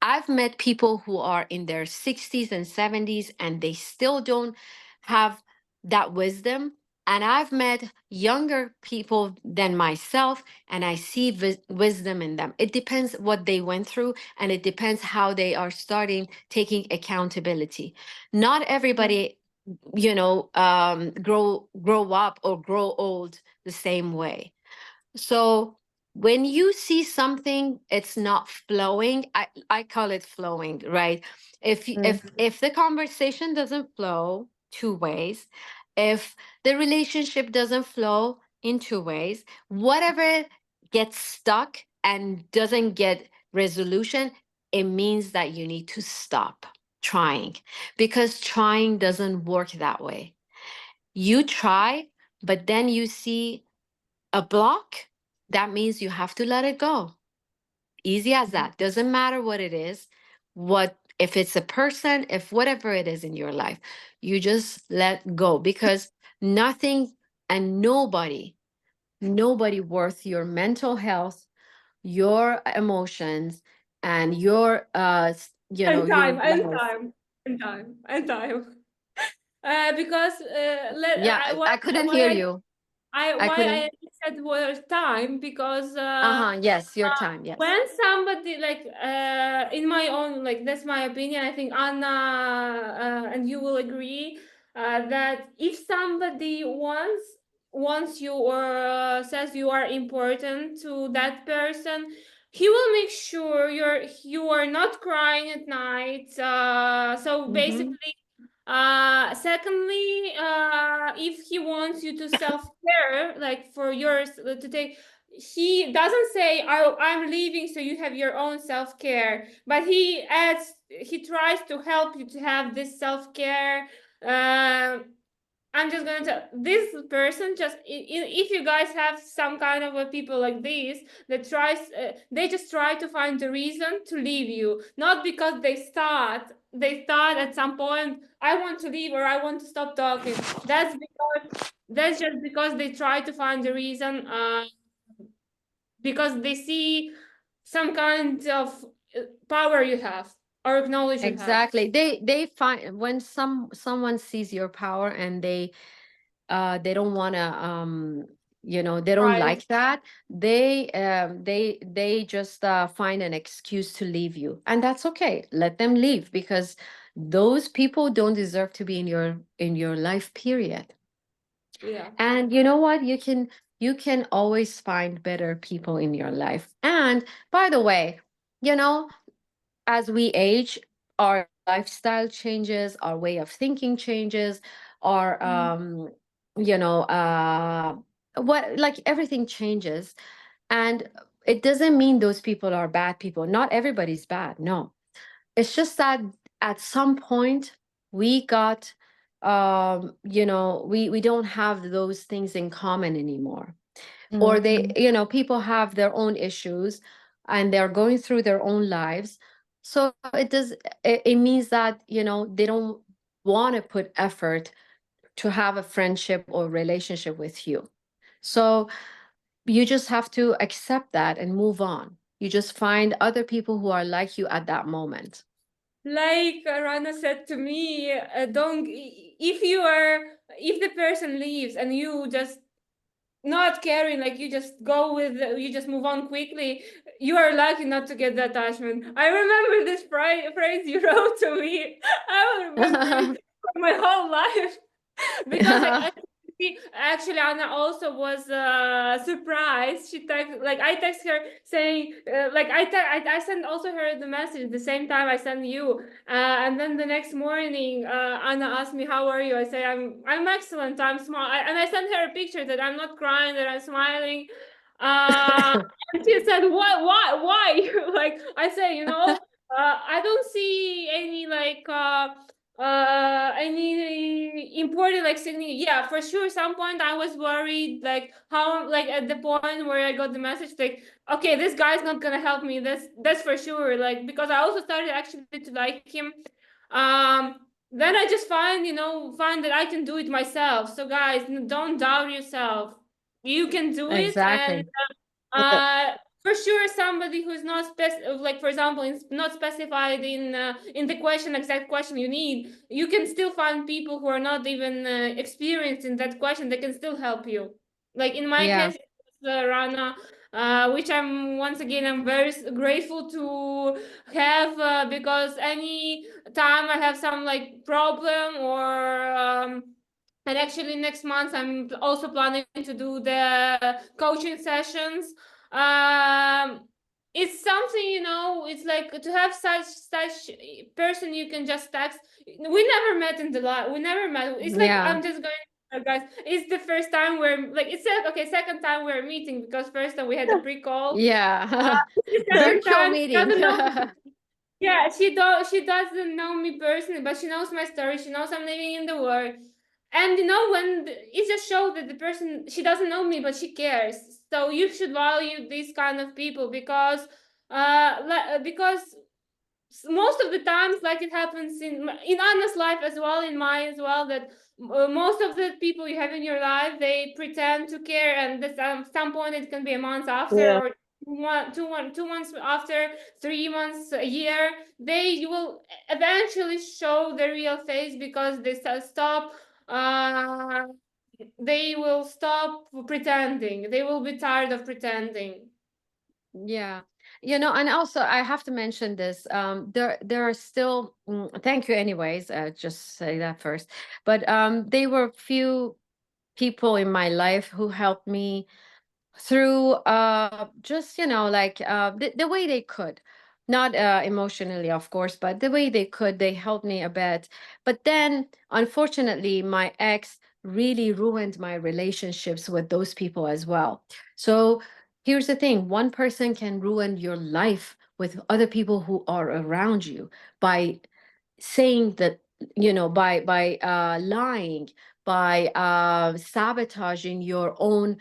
I've met people who are in their 60s and 70s, and they still don't have that wisdom. And I've met younger people than myself, and I see wisdom in them. It depends what they went through, and it depends how they are starting taking accountability. Not everybody, grow up or grow old the same way. So when you see something, it's not flowing, I call it flowing, right? If the conversation doesn't flow two ways, if the relationship doesn't flow in two ways, whatever gets stuck and doesn't get resolution, it means that you need to stop trying, because trying doesn't work that way. You try, but then you see a block, that means you have to let it go. Easy as that. Doesn't matter what it is, what, if it's a person, if whatever it is in your life, you just let go, because nothing and nobody worth your mental health, your emotions, and your And your time, and life. time, and time, and time. Because Yeah, I couldn't hear you. I why I couldn't. said was time, because Uh-huh, yes, your time, yes. when somebody, like, in my own, like, that's my opinion, I think Anna, and you will agree, that if somebody wants you, or says you are important to that person, he will make sure you are not crying at night. So Mm-hmm. basically, secondly, if he wants you to self-care, like, for yours, to take, he doesn't say, I'm leaving so you have your own self-care, but he tries to help you to have this self-care. I'm just gonna tell this person, just if you guys have some kind of a people like this that they just try to find a reason to leave you, not because they thought at some point, I want to leave, or I want to stop talking. That's just because they try to find a reason, because they see some kind of power you have, or knowledge you have. Exactly. They find, when someone sees your power, and they don't want to they don't Right. like that, they just find an excuse to leave you, and that's okay. Let them leave, because those people don't deserve to be in your life, period. Yeah. And you know what, you can always find better people in your life. And by the way, you know as we age, our lifestyle changes, our way of thinking changes, our you know what like everything changes. And it doesn't mean those people are bad people. Not everybody's bad, no. It's just that at some point we got we don't have those things in common anymore. Or they people have their own issues, and they're going through their own lives. So it means that they don't want to put effort to have a friendship or relationship with you. So you just have to accept that and move on. You just find other people who are like you at that moment. Like Rana said to me, don't if the person leaves and you just not caring, like you just go with, you just move on quickly, you are lucky not to get the attachment. I remember this phrase you wrote to me. I will remember it for my whole life. Because actually Anna also was surprised. She text, like I text her saying like I sent also her the message the same time I sent you, and then the next morning Anna asked me, how are you? I say I'm excellent, I'm small, and I sent her a picture that I'm not crying, that I'm smiling. uh and she said, why? Like I say, I don't see any like any important like significant. Yeah, for sure some point I was worried, like how, like at the point where I got the message, like okay, this guy's not gonna help me, that's for sure, like because I also started actually to like him. um then I just find that I can do it myself. So guys, don't doubt yourself, you can do it. And Exactly. Yeah. uh for sure somebody who's not like for example not specified in the question, exact question you need, you can still find people who are not even experienced in that question, they can still help you. Like in my Yeah. case it was Rana, which I'm once again I'm very grateful to have, because any time I have some like problem or and actually next month I'm also planning to do the coaching sessions. It's something, it's like to have such person you can just text. We never met in the life, we never met, it's like Yeah. I'm just going, guys, it's the first time we're like, it's like, okay, second time we're meeting, because first time we had a pre-call. Yeah. The second Virtual time she meeting. doesn't know. Yeah, she doesn't know me personally, but she knows my story. She knows I'm living in the world. And when it just shows that the person, she doesn't know me, but she cares. So you should value these kind of people, because most of the times, like it happens in Anna's life as well, in mine as well, that most of the people you have in your life, they pretend to care, and at some point it can be a month after, Yeah. or 2 months after, 3 months, a year, they will eventually show the real face, because uh they will stop pretending, they will be tired of pretending. Yeah. And also I have to mention this. There are still, thank you anyways, just say that first. But there were few people in my life who helped me through just like the way they could, not emotionally of course, but the way they could, they helped me a bit. But then unfortunately my ex really ruined my relationships with those people as well. So here's the thing, one person can ruin your life with other people who are around you by saying that, by lying, by sabotaging your own,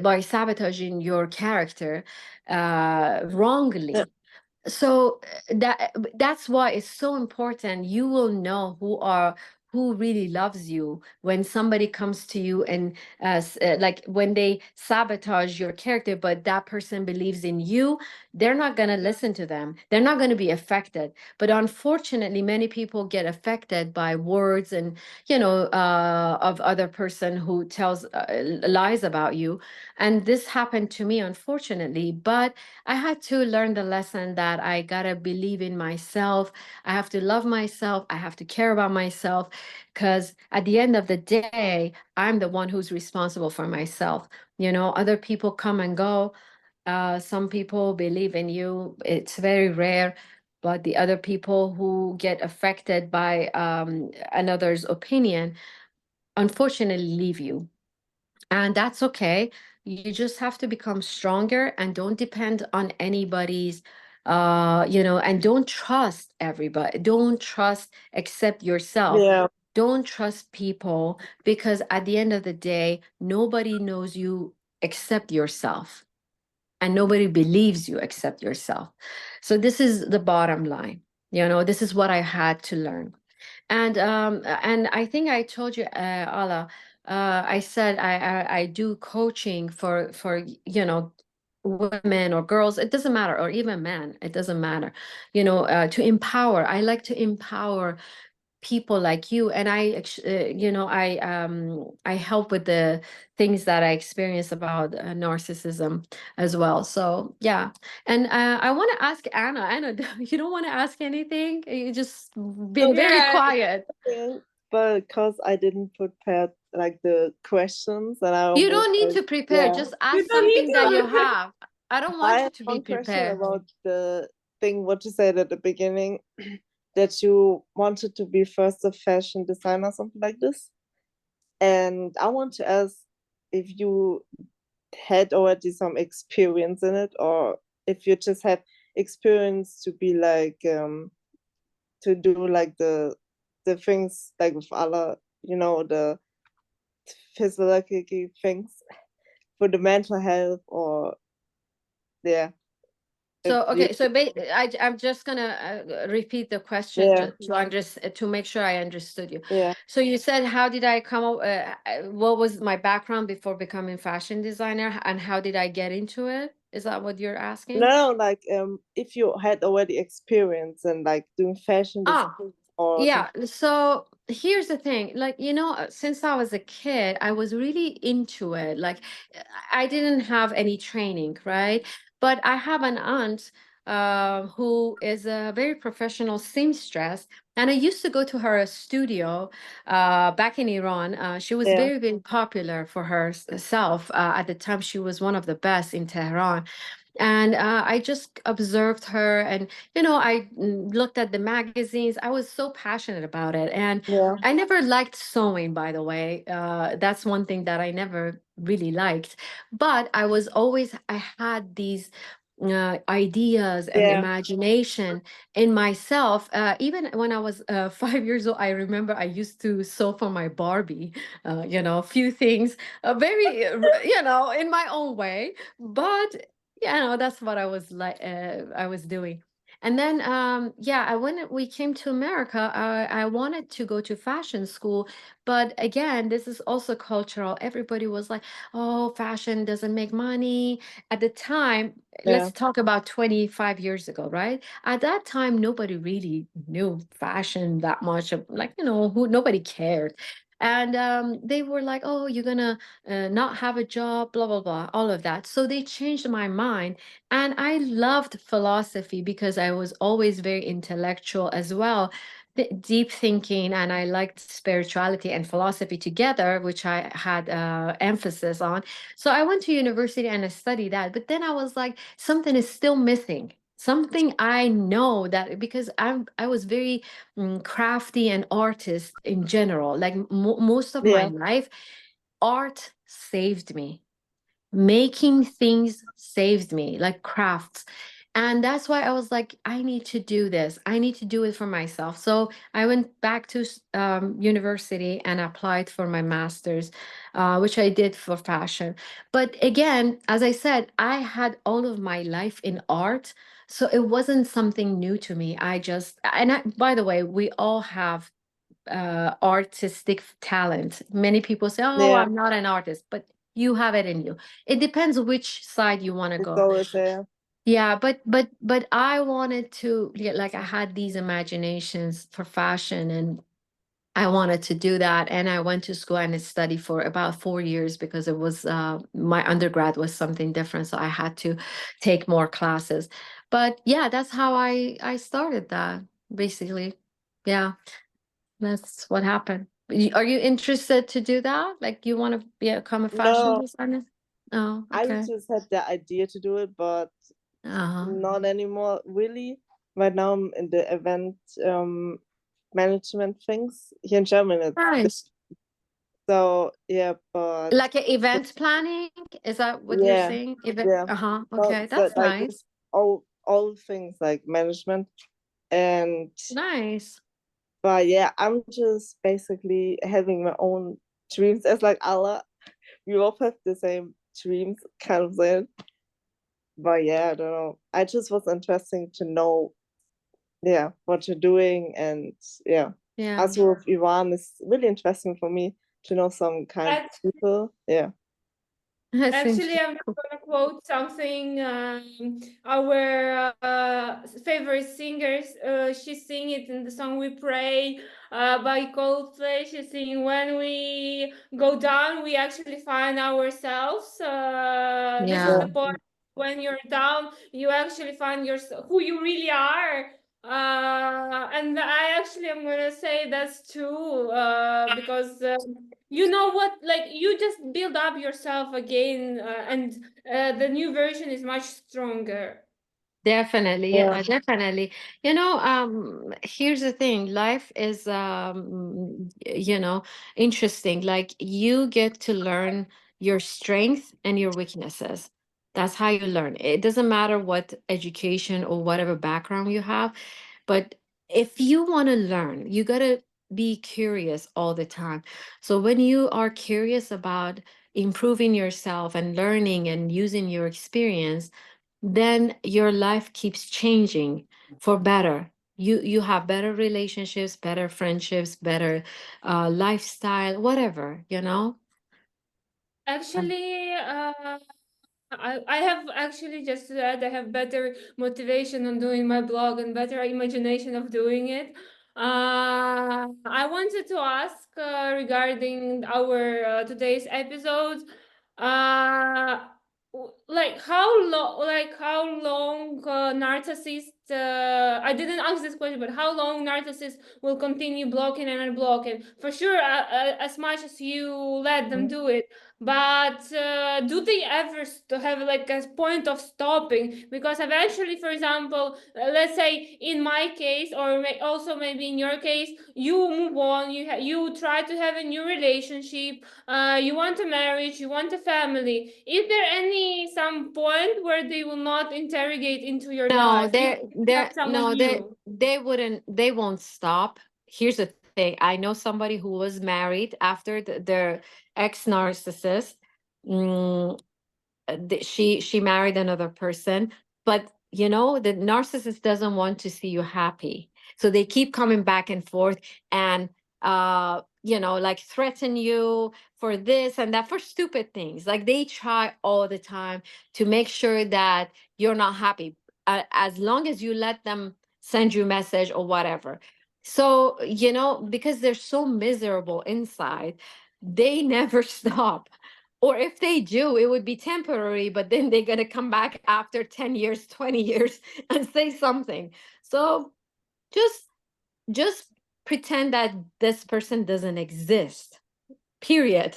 by sabotaging your character Yeah. wrongly. So that's why it's so important, you will know who really loves you. When somebody comes to you and like when they sabotage your character, but that person believes in you, they're not going to listen to them. They're not going to be affected. But unfortunately, many people get affected by words and, of other person who tells lies about you. And this happened to me, unfortunately. But I had to learn the lesson that I gotta believe in myself. I have to love myself. I have to care about myself, because at the end of the day, I'm the one who's responsible for myself. Other people come and go. Some people believe in you. It's very rare. But the other people who get affected by another's opinion, unfortunately, leave you. And that's okay. You just have to become stronger and don't depend on anybody's, and don't trust everybody. Don't trust except yourself. Yeah. Don't trust people, because at the end of the day, nobody knows you except yourself. And nobody believes you except yourself. So this is the bottom line. This is what I had to learn. And I think I told you, Ala, I said I do coaching for women or girls. It doesn't matter, or even men. It doesn't matter. To empower. I like to empower people like you, and I help with the things that I experience about narcissism as well. So yeah. And I want to ask Anna, you don't want to ask anything? You just been very Yeah. quiet. But because I didn't prepare like the questions, and I You almost don't need like, to prepare, yeah. just You ask don't need something that you to. have. I don't I want you have to be one question prepared. about the thing what you said at the beginning, that you wanted to be first a fashion designer, something like this. And I want to ask if you had already some experience in it, or if you just have experience to be like to do like the things like with other, the physiological things for the mental health, or yeah. So, If you, okay, so I'm just gonna repeat the question yeah, to make sure I understood you. yeah. So you said, how did I come up, what was my background before becoming fashion designer, and how did I get into it? Is that what you're asking? No, like if you had already experience in like doing fashion Ah, design or yeah. something. So here's the thing, like, since I was a kid, I was really into it. Like, I didn't have any training, right? But I have an aunt who is a very professional seamstress, and I used to go to her studio back in Iran. She was Yeah, very, very popular for herself. At the time, she was one of the best in Tehran. And I just observed her, and I looked at the magazines. I was so passionate about it, and yeah, I never liked sewing, by the way. That's one thing that I never really liked. But I had these ideas and yeah, imagination in myself. Even when I was 5 years old, I remember I used to sew for my Barbie, a few things, very, in my own way. But that's what I was like, I was doing. And then, when we came to America, I wanted to go to fashion school. But again, this is also cultural. Everybody was like, oh, fashion doesn't make money. At the time, yeah, let's talk about 25 years ago, right? At that time, nobody really knew fashion that much. Like, nobody cared. And they were like, oh, you're gonna not have a job, blah, blah, blah, all of that. So they changed my mind. And I loved philosophy because I was always very intellectual as well, deep thinking, and I liked spirituality and philosophy together, which I had emphasis on. So I went to university and I studied that. But then I was like, something is still missing. Something I know that, because I was very crafty and artist in general. Like most of my yeah, life, art saved me. Making things saved me, like crafts. And that's why I was like, I need to do this. I need to do it for myself. So I went back to university and applied for my master's, which I did for fashion. But again, as I said, I had all of my life in art. So it wasn't something new to me. By the way, we all have artistic talent. Many people say, oh, Yeah, I'm not an artist, but you have it in you. It depends which side you want to it's go. always there. Yeah, but I wanted to, yeah, like I had these imaginations for fashion, and I wanted to do that. And I went to school and studied for about 4 years because it was my undergrad was something different. So I had to take more classes. But yeah, that's how I started that basically. Yeah, that's what happened. Are you interested to do that? Like you want to become a fashion No, designer? Oh, I okay. just had the idea to do it, but Uh-huh. not anymore, really. Right now, I'm in the event management things here in Germany. Nice. So yeah, but Like an event planning? Is that what you're yeah, saying? Event? yeah. Uh-huh. So, Okay, so that's like it's nice. all things like management and Nice. but yeah, I'm just basically having my own dreams as like Allah. We all have the same dreams kind of thing. But yeah, I don't know. I just was interesting to know, yeah, what you're doing and yeah. Yeah. As with Iran is really interesting for me to know some kind of people. Yeah. That's Actually, interesting. I'm just gonna quote something. Our favorite singers. She sing it in the song "We Pray" by Coldplay. She sing, "When we go down, we actually find ourselves." This is Yeah. Yeah. the point. When you're down, you actually find yourself, who you really are. And I actually am gonna say that's true. Because. You know what, like you just build up yourself again, and the new version is much stronger. Definitely, Yeah. yeah, definitely. Here's the thing, life is interesting. Like you get to learn your strength and your weaknesses. That's how you learn. It doesn't matter what education or whatever background you have, but if you want to learn, you got to be curious all the time. So when you are curious about improving yourself and learning and using your experience, then your life keeps changing for better. You have better relationships, better friendships, better lifestyle, whatever, you know. Actually, I have actually just to add, I have better motivation on doing my blog and better imagination of doing it. I wanted to ask regarding our today's episode. Uh, how long narcissist? I didn't ask this question, but how long narcissists will continue blocking and unblocking? For sure, as much as you let them do it. But do they ever have like a point of stopping? Because eventually, for example, let's say in my case, or also maybe in your case, you move on. You try to have a new relationship. You want a marriage. You want a family. Is there any some point where they will not interrogate into your No, life? You have someone no, new. they won't stop. Here's the thing. I know somebody who was married after their ex narcissist. Mm, she married another person, but the narcissist doesn't want to see you happy, so they keep coming back and forth, and like threaten you for this and that, for stupid things. Like they try all the time to make sure that you're not happy, as long as you let them send you a message or whatever. So because they're so miserable inside, they never stop. Or if they do, it would be temporary, but then they're going to come back after 10 years, 20 years and say something. So just just pretend that this person doesn't exist. Period.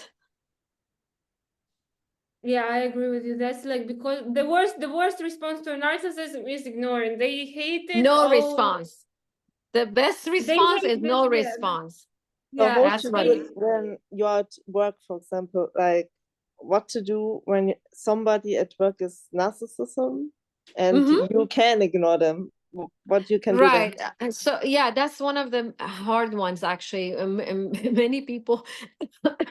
Yeah, I agree with you. That's like because the worst response to narcissism is ignoring. They hate it. No Oh, response. The best they response hate is this. no Yeah, response. So yeah. how That's to what do it it when you're at work, for example, like what to do when somebody at work is narcissism and is. you can ignore them. What you can do then? Right. So yeah, that's one of the hard ones actually. Many people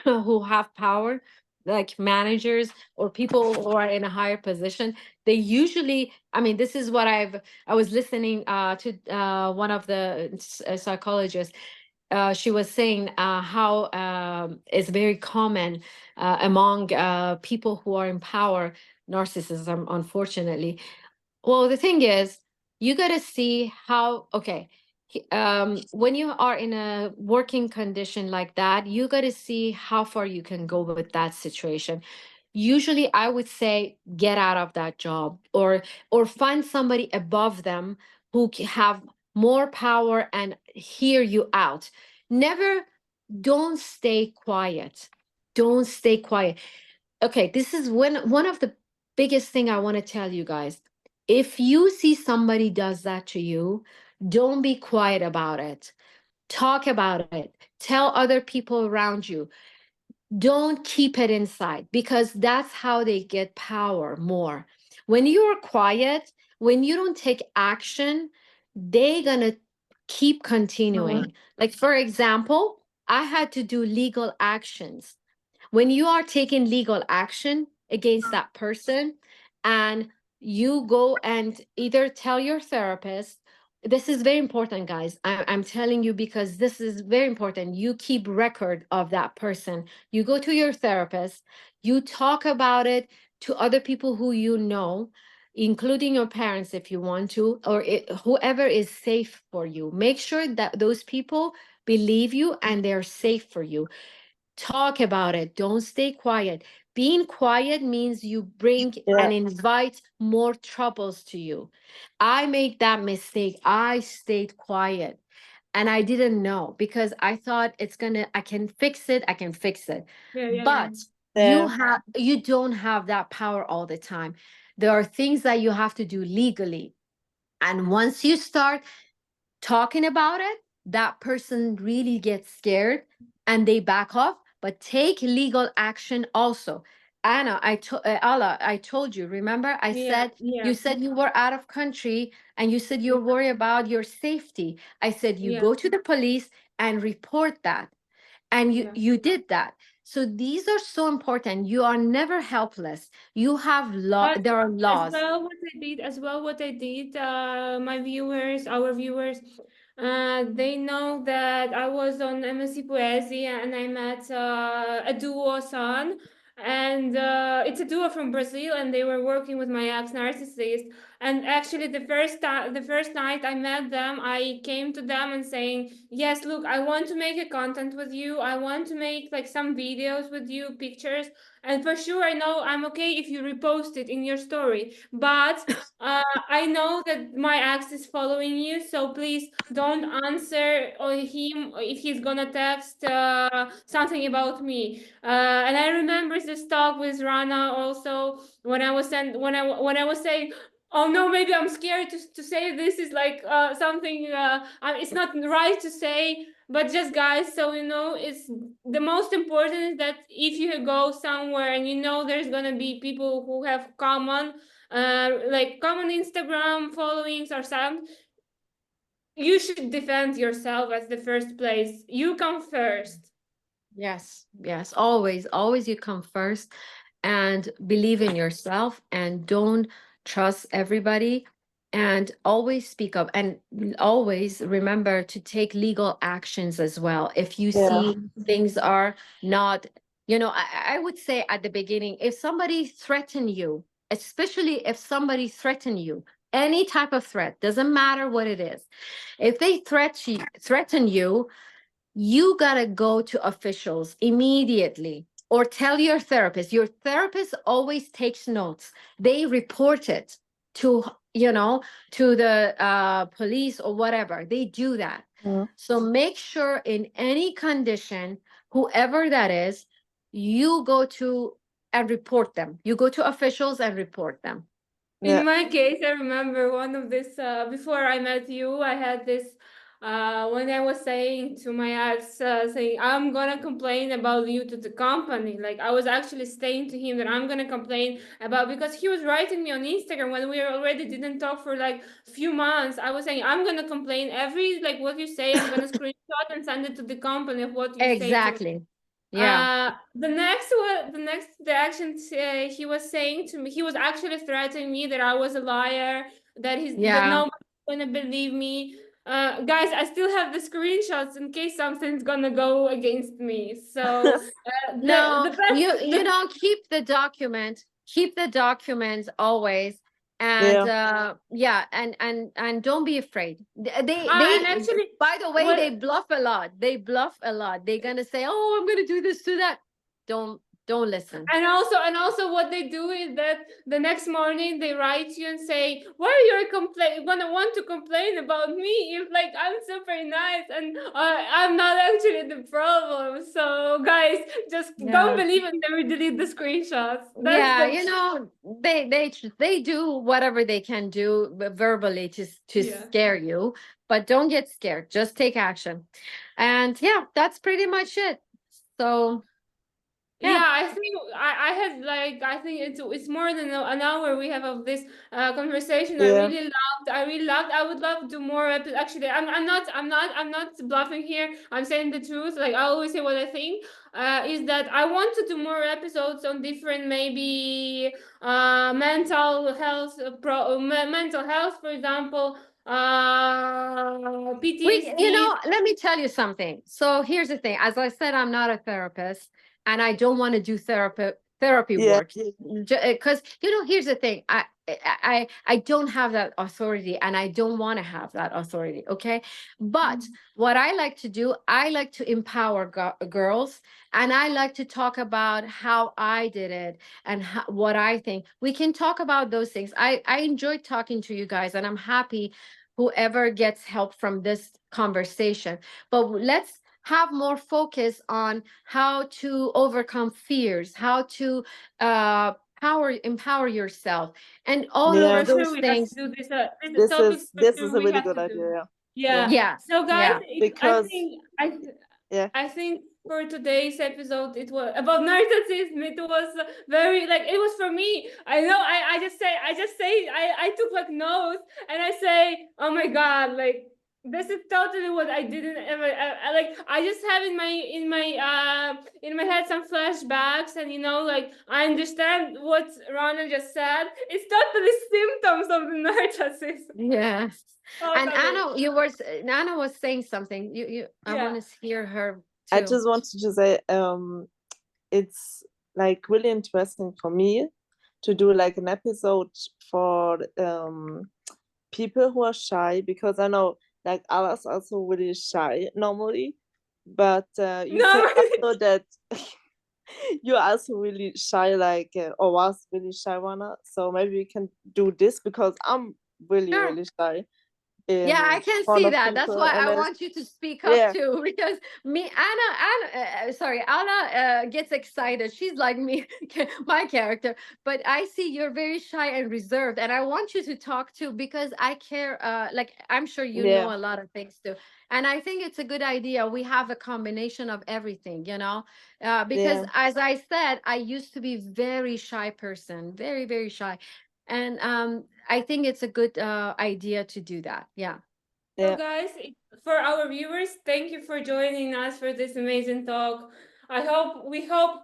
who have power, like managers or people who are in a higher position, they usually, I mean, this is what I was listening to one of the psychologists. she was saying how it's very common among people who are in power, narcissism, unfortunately. Well, the thing is, you got to see how, okay, when you are in a working condition like that, you got to see how far you can go with that situation. Usually, I would say get out of that job, or find somebody above them who have more power and hear you out. Never, don't stay quiet. Don't stay quiet. Okay, this is one of the biggest thing I want to tell you guys. If you see somebody does that to you, don't be quiet about it. Talk about it. Tell other people around you. Don't keep it inside, because that's how they get power more. When you're quiet, when you don't take action, they gonna keep continuing. Like, for example, I had to do legal actions. When you are taking legal action against that person, and you go and either tell your therapist, this is very important, guys. I'm telling you because this is very important. You keep record of that person. You go to your therapist, you talk about it to other people who you know, including your parents if you want to, or whoever is safe for you. Make sure that those people believe you and they're safe for you. Talk about it. Don't stay quiet. Being quiet means you bring and invite more troubles to you. I made that mistake. I stayed quiet and I didn't know, because I thought I can fix it. I can fix it. But you don't have that power all the time. There are things that you have to do legally. And once you start talking about it, that person really gets scared and they back off. But take legal action also. Anna, Allah, I told you, remember, I said, you said you were out of country and you said you're worried about your safety. I said, you go to the police and report that. And you did that. So these are so important. You are never helpless. You have there are laws. What I did, my viewers, our viewers, they know that I was on MSc Poesia and I met a duo son, and it's a duo from Brazil, and they were working with my ex narcissist. And actually, the first night I met them, I came to them and saying, "Yes, look, I want to make a content with you. I want to make like some videos with you, pictures, and for sure, I know I'm okay if you repost it in your story. But I know that my ex is following you, so please don't answer or him if he's gonna text something about me." And I remember this talk with Rana also when I was when I was saying, "Oh no, maybe I'm scared to say this is like something it's not right to say." But just guys, so you know, it's the most important is that if you go somewhere and you know there's gonna be people who have common like common Instagram followings or something, you should defend yourself as the first place. You come first. Yes, yes, always you come first, and believe in yourself and don't trust everybody, and always speak up, and always remember to take legal actions as well. If you see things are not, I would say at the beginning, if somebody threaten you, especially if somebody threaten you, any type of threat, doesn't matter what it is, if they threaten you, you gotta go to officials immediately, or tell your therapist. Your therapist always takes notes. They report it to, to the police or whatever. They do that. So make sure in any condition, whoever that is, you go to and report them. You go to officials and report them. In my case, I remember one of this before I met you, I had this when I was saying to my ex, saying, "I'm gonna complain about you to the company." Like, I was actually saying to him that I'm gonna complain about, because he was writing me on Instagram when we already didn't talk for like a few months. I was saying, "I'm gonna complain every like what you say, I'm gonna screenshot and send it to the company of what you say to me." Yeah. The action he was saying to me, he was actually threatening me that I was a liar, that nobody's gonna believe me. guys, I still have the screenshots in case something's gonna go against me. So No, the best you don't keep the document. Keep the documents always. And Yeah. yeah, and don't be afraid. and actually By the way, what they bluff a lot. They bluff a lot. They're gonna say, "Oh, I'm gonna do this, do that." Don't listen. and also what they do is that the next morning they write you and say, why are you gonna want to complain about me if like I'm super nice and I'm not actually the problem. So guys, just don't Yeah. believe it, never delete the screenshots. That's Yeah, the you know, they do whatever they can do verbally to yeah. scare you, but don't get scared. Just take action. And yeah, that's pretty much it. So, yeah. Yeah, I think I had like I think it's more than an hour we have of this conversation. Yeah. I really loved. I would love to do more episodes. Actually, I'm not bluffing here. I'm saying the truth. Like I always say what I think. Is that I want to do more episodes on different maybe mental health mental health, for example, You PTSD. know, let me tell you something. So here's the thing. As I said, I'm not a therapist and I don't want to do therapy Yeah. work. Because you know, here's the thing. I don't have that authority and I don't want to have that authority. Okay. But what I like to do, I like to empower girls and I like to talk about how I did it and what I think. We can talk about those things. I enjoy talking to you guys and I'm happy whoever gets help from this conversation. But let's have more focus on how to overcome fears, how to empower yourself, and all Yeah. For of sure, those we have to things. do this topics. For This sure, is a we really have good to do. idea. Yeah. Yeah. Yeah, So, guys, yeah. Because yeah. I think for today's episode, it was about narcissism. It was very like it was for me. I know. I just say. I took like notes and I say, oh my god, like this is totally what I didn't ever like. I just have in my head some flashbacks, and like I understand what Rana just said. It's totally symptoms of the narcissism. Yes. And Totally. Anna was saying something. I Yeah. want to hear her I too. just wanted to say, it's like really interesting for me to do like an episode for people who are shy, because I know like Allah's also really shy normally, but you No. said also that you're also really shy, like or was really shy, Rana. So maybe we can do this because I'm really Sure. really shy Yeah, I in can front see of that. That's people, why and I then want you to speak up yeah, too, because Anna gets excited. She's like me, my character. But I see you're very shy and reserved, and I want you to talk too because I care. Like I'm sure you yeah, know a lot of things too, and I think it's a good idea. We have a combination of everything, because yeah, as I said, I used to be very shy person, very very shy, and I think it's a good idea to do that. Yeah. So, yeah, guys, for our viewers, thank you for joining us for this amazing talk. We hope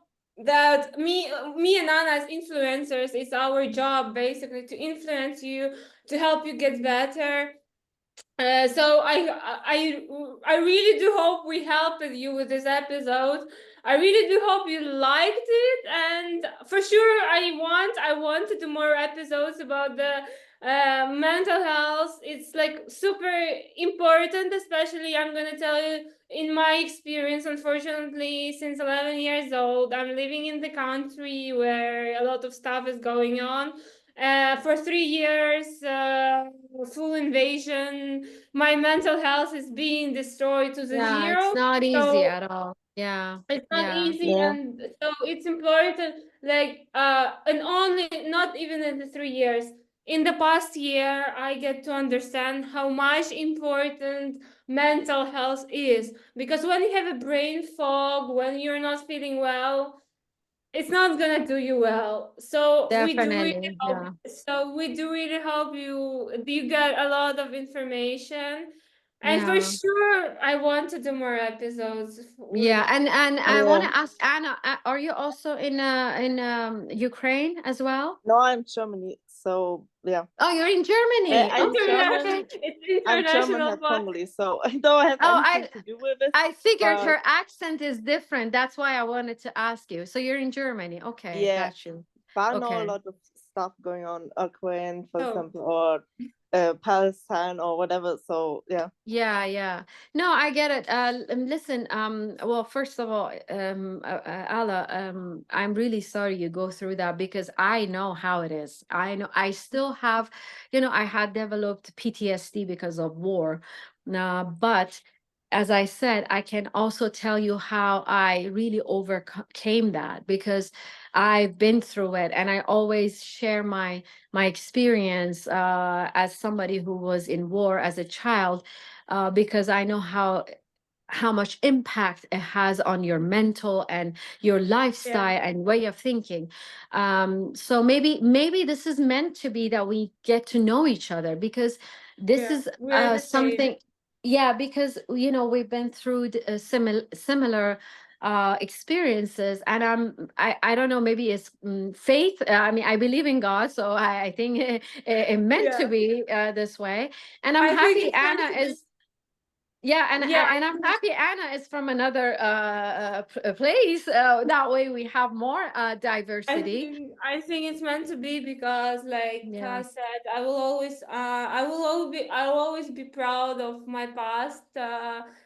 that me and Anna as influencers, it's our job basically to influence you, to help you get better. So I really do hope we helped you with this episode. I really do hope you liked it, and for sure I want to do more episodes about the mental health. It's like super important, especially I'm gonna tell you in my experience. Unfortunately, since 11 years old, I'm living in the country where a lot of stuff is going on. For 3 years, full invasion, my mental health is being destroyed to the Yeah, it's zero. not easy So at all. Yeah. it's not Yeah. easy, yeah, and so it's important. Like, and only not even in the 3 years. In the past year, I get to understand how much important mental health is, because when you have a brain fog, when you're not feeling well, it's not gonna do you well. Definitely. Yeah. So we do really hope you get a lot of information. And for Yeah. sure, I want to do more episodes with. Yeah, and I want Yeah. to ask Anna, are you also in Ukraine as well? No, I'm Germany. So yeah. Oh, you're in Germany. I'm Okay, German. okay. International, it's I'm German, international have part. family, so I don't have Oh, anything to do with it. I figured But her accent is different. That's why I wanted to ask you. So you're in Germany. Okay, yeah, got you. but I know a Okay. lot of stuff going on, Ukraine, for Oh, example, or Palestine or whatever. So yeah. Yeah, yeah. No, I get it. Listen, well, first of all, Ala, I'm really sorry you go through that because I know how it is. I know I still have, I had developed PTSD because of war. But as I said, I can also tell you how I really overcame that because I've been through it, and I always share my experience as somebody who was in war as a child, because I know how much impact it has on your mental and your yeah, lifestyle and way of thinking. So maybe this is meant to be that we get to know each other, because this yeah. is We are the same. something. Yeah, because we've been through similar experiences, and I don't know, maybe it's faith. I mean, I believe in God, so I think it meant to Yeah, be this way. And I'm I think happy it's meant Anna to be. is, yeah, Yeah, and I'm happy Anna is from another place. That way we have more diversity. I think it's meant to be because, like Yeah, I said, I will always be proud of my past,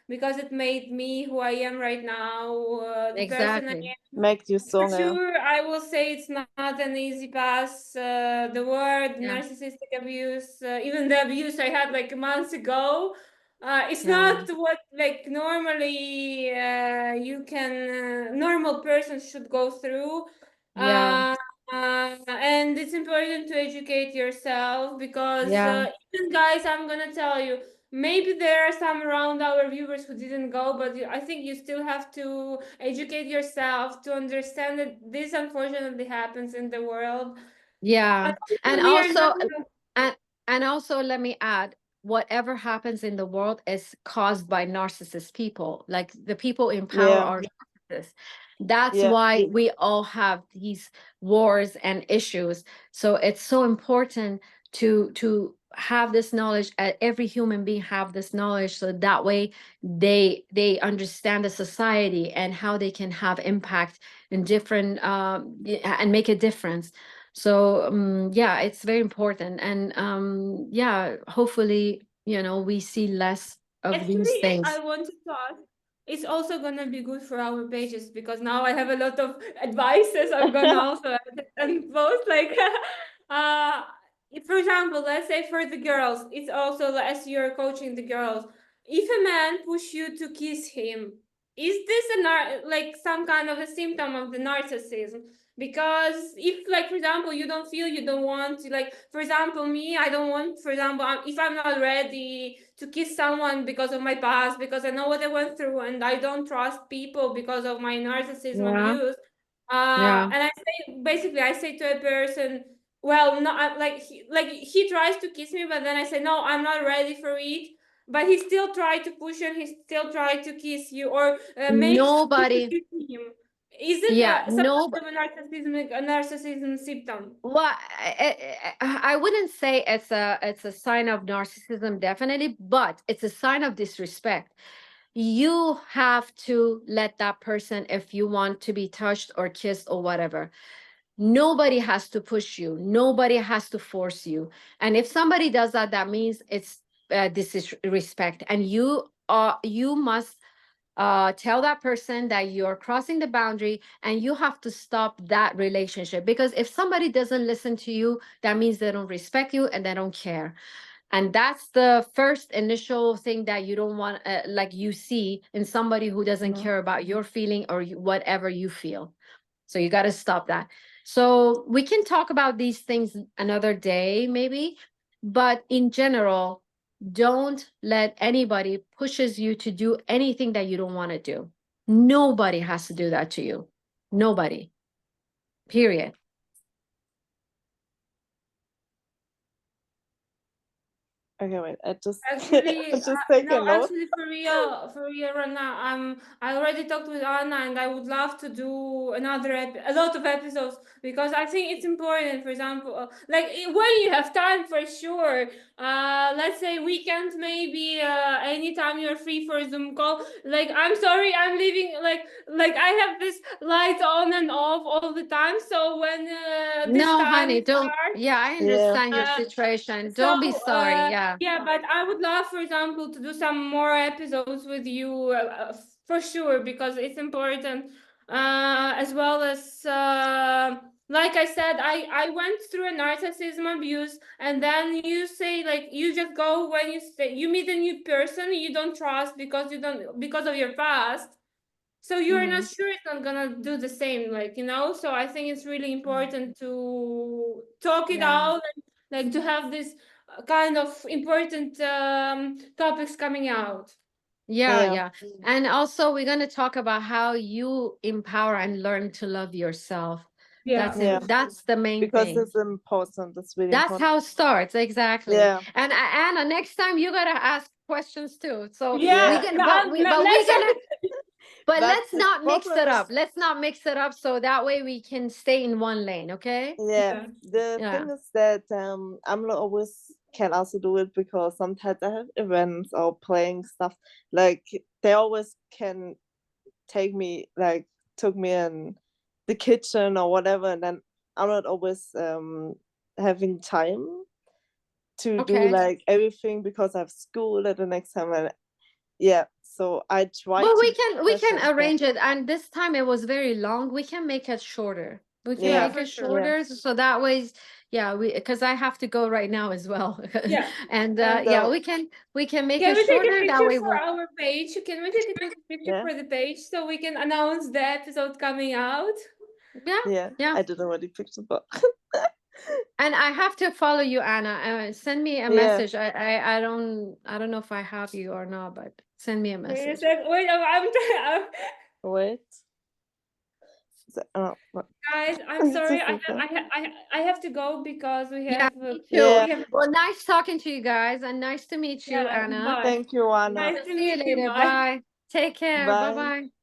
because it made me who I am right now, the person I exactly. am. Make you For stronger. sure, I will say it's not an easy pass. The word Yeah, narcissistic abuse, even the abuse I had like months ago, it's yeah, not what like normally you can normal persons should go through. yeah, Uh, and it's important to educate yourself because yeah, even guys, I'm gonna tell you, maybe there are some around our viewers who didn't go, but I think you still have to educate yourself to understand that this unfortunately happens in the world. yeah. And And also we are not. also, and also let me add, whatever happens in the world is caused by narcissist people. Like the people in power Yeah. are narcissists. That's Yeah. why we all have these wars and issues. So it's so important to have this knowledge. Every human being have this knowledge, so that way they understand the society and how they can have impact in different and make a difference. So yeah, it's very important. And yeah, hopefully we see less of these Actually, I things. wanted to ask, it's also gonna be good for our pages because now I have a lot of advices I'm gonna also add and post like uh for example, let's say for the girls, it's also as you're coaching the girls, if a man push you to kiss him, is this like some kind of a symptom of the narcissism? Because if like for example you don't feel, you don't want to, like for example me, I don't want, for example, if I'm not ready to kiss someone because of my past, because I know what I went through and I don't trust people because of my narcissism Yeah, abuse, yeah. and I say basically I say to a person, well, no, like he tries to kiss me, but then I say no, I'm not ready for it, but he still tried to push and he still tried to kiss you, or makes you to Nobody. kiss him. Is it Yeah, some no. kind of a narcissism symptom? Well, I wouldn't say it's a sign of narcissism, definitely, but it's a sign of disrespect. You have to let that person, if you want to be touched or kissed or whatever. Nobody has to push you. Nobody has to force you. And if somebody does that, that means it's disrespect. And you must tell that person that you're crossing the boundary, and you have to stop that relationship, because if somebody doesn't listen to you, that means they don't respect you and they don't care. And that's the first initial thing that you don't want, like you see in somebody who doesn't Mhm. care about your feeling or whatever you feel. So you got to stop that. So we can talk about these things another day, maybe. But in general, don't let anybody pushes you to do anything that you don't want to do. Nobody has to do that to you. Nobody. Period. Okay, wait. I just Actually, I just take a no, note. actually, for real, Rana, I already talked with Anna, and I would love to do a lot of episodes, because I think it's important. For example, like when you have time, for sure. Let's say weekends, maybe anytime you're free for a Zoom call. Like, I'm sorry, I'm leaving. Like I have this light on and off all the time. So when this No, time honey, don't. starts. Yeah, I Yeah. understand your situation. So, Don't be sorry. Yeah. yeah, but I would love, for example, to do some more episodes with you, for sure, because it's important, as well as, like I said, I went through a narcissism abuse, and then you say, like, you just go when you meet a new person you don't trust because of your past. So you're not sure it's not gonna do the same, like, so I think it's really important to talk it Yeah. out, and like to have this kind of important topics coming out. Yeah, Yeah. yeah. And also we're going to talk about how you empower and learn to love yourself. Yeah. Yeah. That's the main Because thing. it's important. It's really That's important. how it starts. Exactly. Yeah. And Anna, next time you got to ask questions too. So Yeah, we're Yeah. going to, no, we're let's gonna, but But let's the not mix problem it is, up. Let's not mix it up. So that way we can stay in one lane. Okay. yeah, yeah. the Yeah. thing is that I'm not always can also do it, because sometimes I have events or playing stuff. Like they always can took me in the kitchen or whatever, and then I'm not always having time to do Okay. like everything, because I have school at the next time. And yeah, so I try Well, to we be can present, yeah. arrange it, and this time it was very long. We can make it shorter. We can Yeah, make for it sure. shorter, so that way, yeah, because I have to go right now as well. Yeah. And And yeah, we can make Can it we take a shorter. That picture way for we'll. our page? Can we take a picture Yeah. for the page so we can announce the episode coming out? Yeah, yeah, yeah. I didn't already picture, but And I have to follow you, Anna. Send me a yeah. message. I don't know if I have you or not, but send me a Wait a message. sec. Wait, I'm trying. Wait. What? Guys, I'm It's sorry. just okay. I have to go because we Yeah, have me too. Yeah. we have Well, nice talking to you guys, and nice to meet you, yeah. Anna. Bye. Thank you, Anna. Nice to See you meet you. later. Bye. Bye. Take care. Bye Bye. bye.